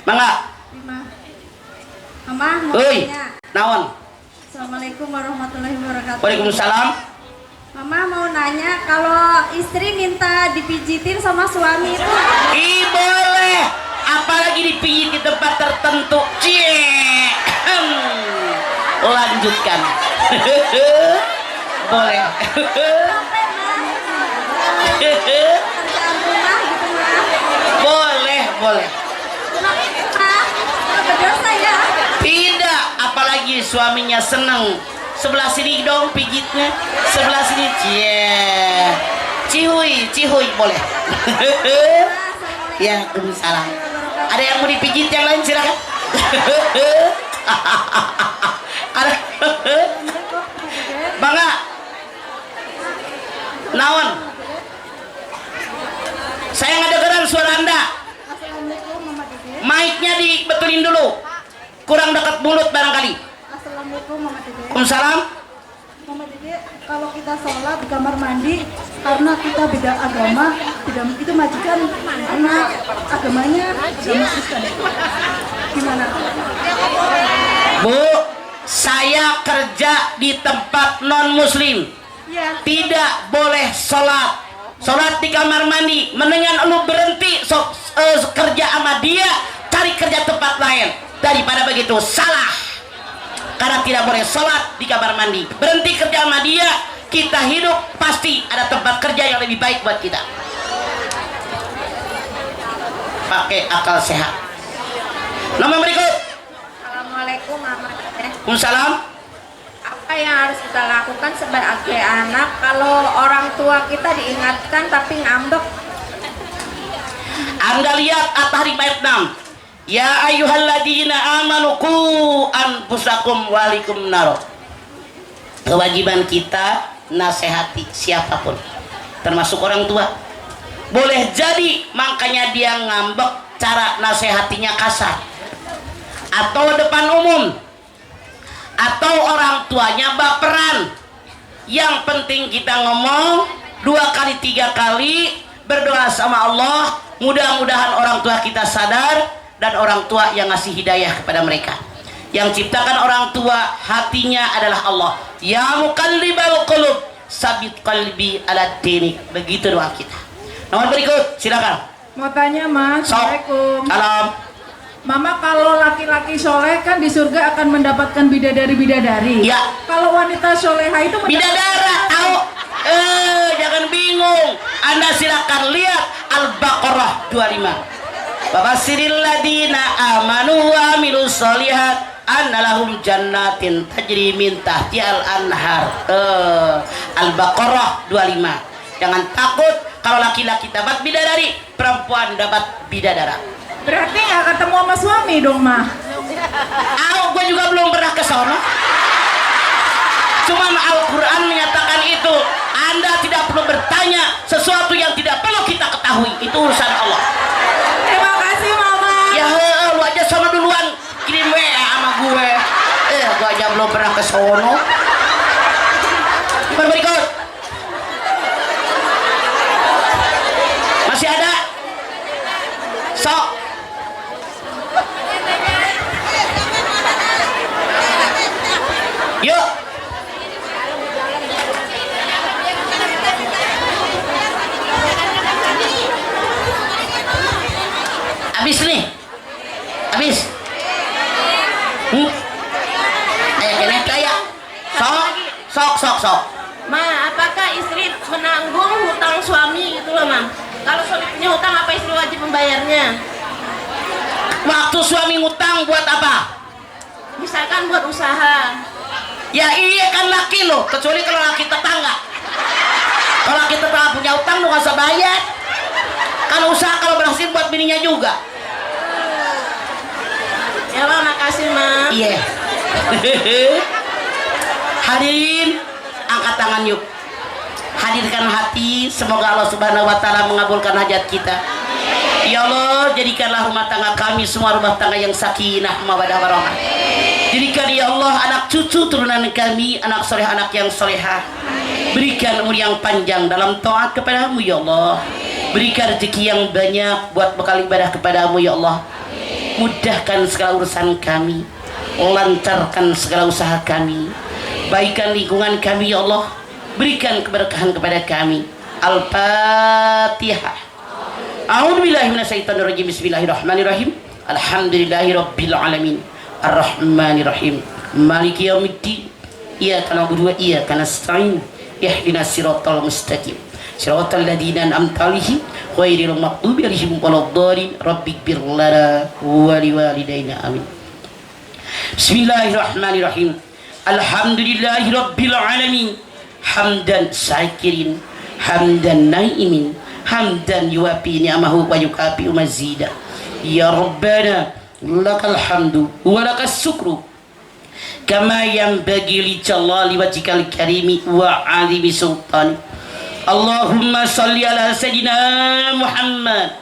Mangga. Mama mau Oi, tanya. naon? Assalamualaikum warahmatullahi wabarakatuh. Waalaikumsalam. Mama mau nanya, kalau istri minta dipijitin sama suami itu Ih boleh, apalagi dipijit di tempat tertentu. Cie. lanjutkan. Boleh. Boleh. Tidak, apalagi suaminya senang. Sebelah sini dong pijitnya, sebelah sini. Cihuy boleh. Ya, salam. Ada yang mau dipijit yang lain silakan. Ada. Bangga. Naon. Saya nggak dengeran suara Anda. Mic-nya dibetulin dulu. Kurang dekat mulut barangkali. Assalamualaikum Mama Dede. Waalaikumsalam. Mama Dede, kalau kita sholat di kamar mandi karena kita beda agama, itu majikan anak agamanya agama Kristen. Gimana? Bu, saya kerja di tempat non muslim. Tidak boleh sholat. Sholat di kamar mandi. Mendingan lu berhenti kerja sama dia, cari kerja tempat lain. Daripada begitu salah. Karena tidak boleh sholat di kamar mandi. Berhenti kerja sama dia, kita hidup pasti ada tempat kerja yang lebih baik buat kita. Pakai akal sehat. Nomor berikut. Assalamualaikum warahmatullahi wabarakatuh. Waalaikumsalam. Apa yang harus kita lakukan sebagai anak kalau orang tua kita diingatkan tapi ngambek? Anda lihat At-Tahrim ayat 6. Ya ayyuhalladzina amanu qu anfusakum wa ahlikum nar. Kewajiban kita nasihati siapapun, termasuk orang tua. Boleh jadi makanya dia ngambek, cara nasihatinya kasar, atau depan umum, atau orang tuanya baperan. Yang penting kita ngomong 2 kali 3 kali, berdoa sama Allah, mudah-mudahan orang tua kita sadar, dan orang tua yang ngasih hidayah kepada mereka. Yang ciptakan orang tua hatinya adalah Allah. Ya muqallibal qulub, sabit qalbi ala dinik. Begitu doa kita. Nomor berikut, silakan. Mau tanya Mas. Assalamualaikum. Salam. Mama, kalau laki-laki soleh kan di surga akan mendapatkan bidadari-bidadari. Ya. Kalau wanita soleha itu bidadara, tahu? Jangan bingung. Anda silakan lihat Al-Baqarah 25. Babasiril ladina amanu wa amilus solihat annalahum jannatin tajri min tahtihal anhar. Al-Baqarah 25. Jangan takut kalau laki-laki dapat bidadari, perempuan dapat bidadara. berarti nggak ketemu sama suami dong, Mah? Gue juga belum pernah ke sono. Cuma Al-Quran menyatakan itu. Anda tidak perlu bertanya sesuatu yang tidak perlu kita ketahui. Itu urusan Allah. Terima kasih, Mama. Ya lu aja sono duluan, kirim WA sama gue. Gue aja belum pernah ke sono. Berikut. Masih ada? Sok. Yuk. Habis nih. Habis. Kena kaya. Sok. Ma, apakah istri menanggung hutang suami gitu loh, Ma? Kalau suami punya hutang, apa istri wajib membayarnya? Waktu suami ngutang buat apa? Misalkan buat usaha. Ya iya kan laki lo, kecuali kalau laki tetangga. Kalau laki tetangga punya utang lu gak usah bayar. Kan usaha kalau berhasil buat bininya juga. Ya, Ma, makasih, Ma. Iya. Hadirin, angkat tangan yuk. Hadirkan hati, semoga Allah Subhanahu wa taala mengabulkan hajat kita. Ya Allah, jadikanlah rumah tangga kami semua rumah tangga yang sakinah, mawaddah warahmah. Jadikan ya Allah anak cucu turunan kami anak soleh, anak yang solehah. Berikan umur yang panjang dalam taat kepadamu ya Allah. Berikan rezeki yang banyak buat bekal ibadah kepadamu ya Allah. Mudahkan segala urusan kami, lancarkan segala usaha kami, baikkan lingkungan kami ya Allah. Berikan keberkahan kepada kami. Al-Fatihah. A'udzubillahi minasyaitonirrajim. Bismillahirrahmanirrahim. Alhamdulillahirabbil alamin. Ar-Rahmanirrahim. maliki yaumiddin, iyyaka na'budu wa iyyaka nasta'in, ihdinas siratal mustaqim, siratal ladzina an'amta 'alaihim ghairil maghdubi 'alaihim waladdallin, rabbighfir lana wa liwalidayna amin. Bismillahirrahmanirrahim. Alhamdulillahi rabbil alamin, hamdan syakirin, hamdan naimin, hamdan yuwafi ni'amahu wa yukafi mazida. Ya Rabbana lakal hamdu wa lakas syukru kama yanbaghi li jalali wajhikal karimi wa 'azimi sultani. Allahumma shalli ala sayyidina Muhammad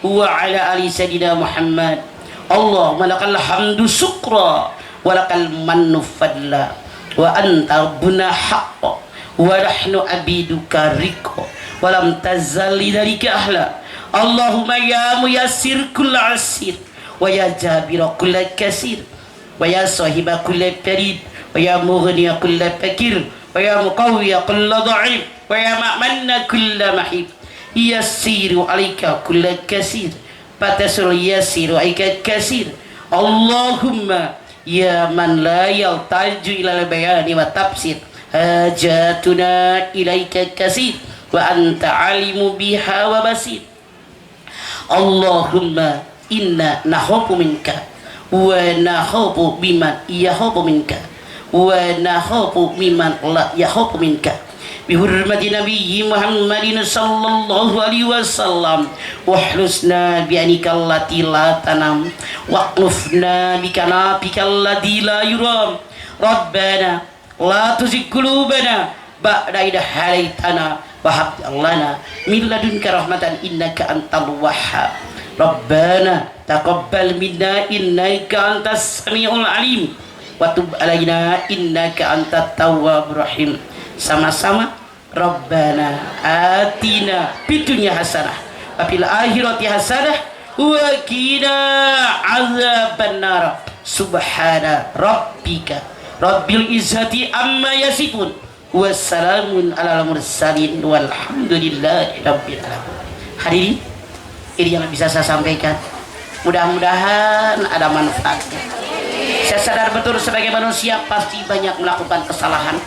wa ala ali sayyidina Muhammad. Allahumma lakal hamdu syukra wa lakal mannu fadla wa anta rabbuna haqqa wa nahnu abiduka riqqa wa lam tazal lidzalika ahla. Allahumma ya muyassir kull asir wa ya jabira kull kasir wa ya sahiba kull farid wa ya mughniya kull fakir wa ya muqawwiya kull dha'if wa ya ma'manna kull mahib. Yassiru alayka kull kasir fatasul yassiru alayka kasir. Allahumma ya man la yaltaju ila al-bayani wa tafsir hajatuna ilaika kasir wa anta alimu biha wa basir. Allahumma inna nakhafu minka wa nakhafu biman yakhafu minka wa nakhafu biman la yakhafu minka bi hurmati nabiyyi Muhammadin sallallahu alaihi wasallam wa hlusna bi anika allati la tanam wa qnufna bi kanafika alladhi la yuram. Rabbana la tuzigh qulubana ba'da idh hadaitana wa hab lana min ladunka rahmatan innaka antal wahhab. Rabbana taqabbal minna innaka antas samiul alim wa tub alaina innaka antat tawwabur rahim. Sama-sama Rabbana atina fid dunya hasanah wa fil akhirati hasanah wa qina azabannar. Subhana rabbika rabbil izzati amma yasifun wassalamun alal mursalin walhamdulillahi rabbil alamin. Hadirin, ini yang bisa saya sampaikan. Mudah-mudahan ada manfaatnya. Saya sadar betul sebagai manusia pasti banyak melakukan kesalahan.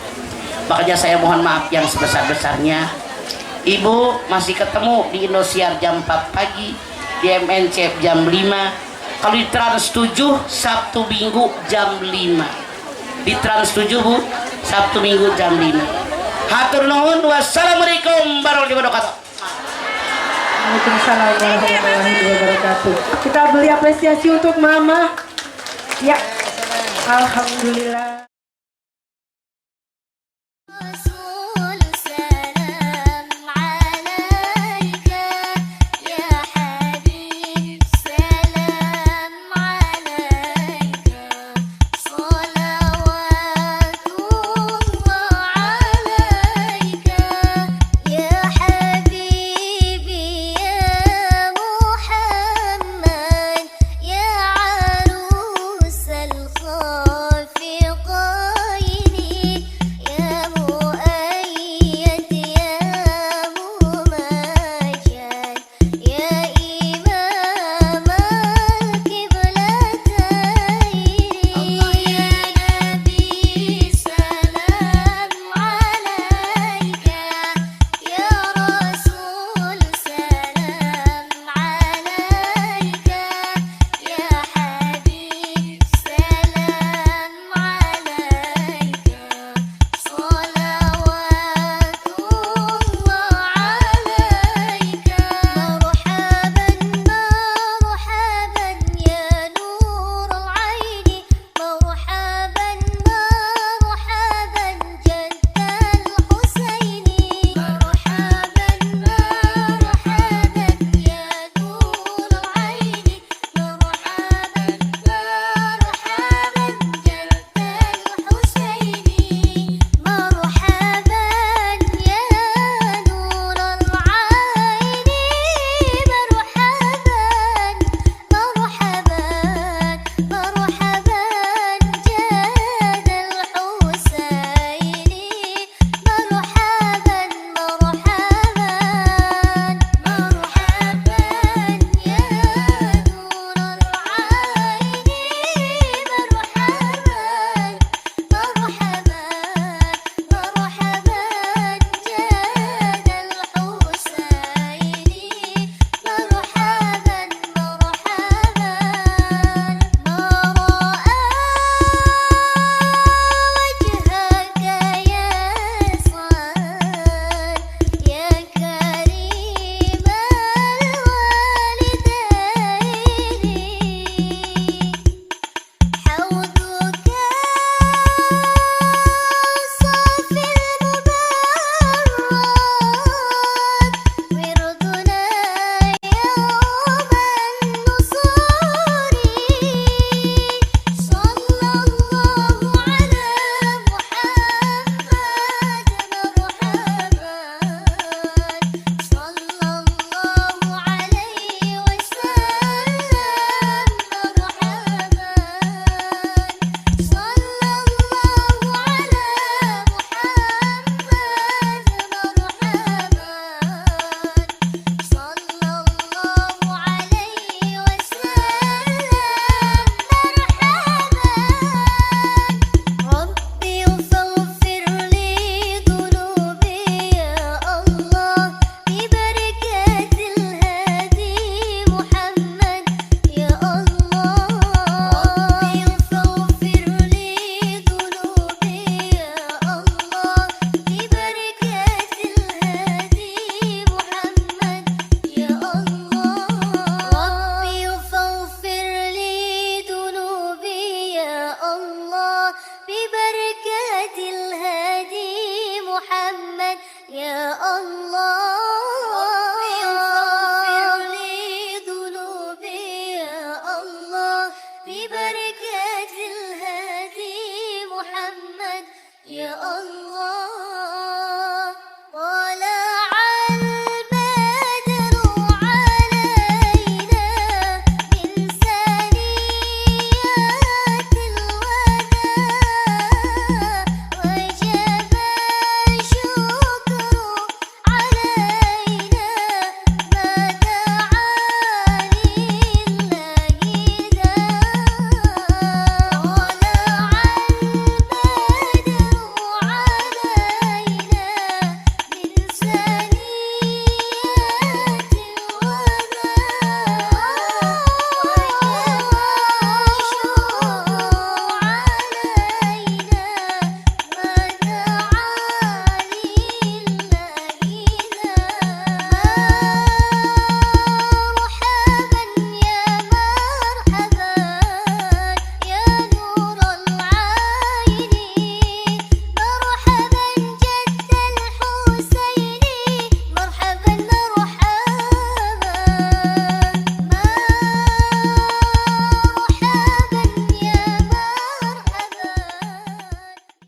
Makanya saya mohon maaf yang sebesar-besarnya. Ibu masih ketemu di Indosiar jam 4 pagi, di MNC jam 5. Kalau di Trans 7 Sabtu Minggu jam 5. Di Trans 7 Bu, Sabtu Minggu jam 5. Hatur nuhun, wassalamualaikum warahmatullahi wabarakatuh. Waalaikumsalam warahmatullahi wabarakatuh. Kita beri apresiasi untuk Mama. Ya, alhamdulillah. الخافقة ببركة الهادي محمد يا الله اغفر لي ذنوبي يا الله ببركة الهادي محمد يا الله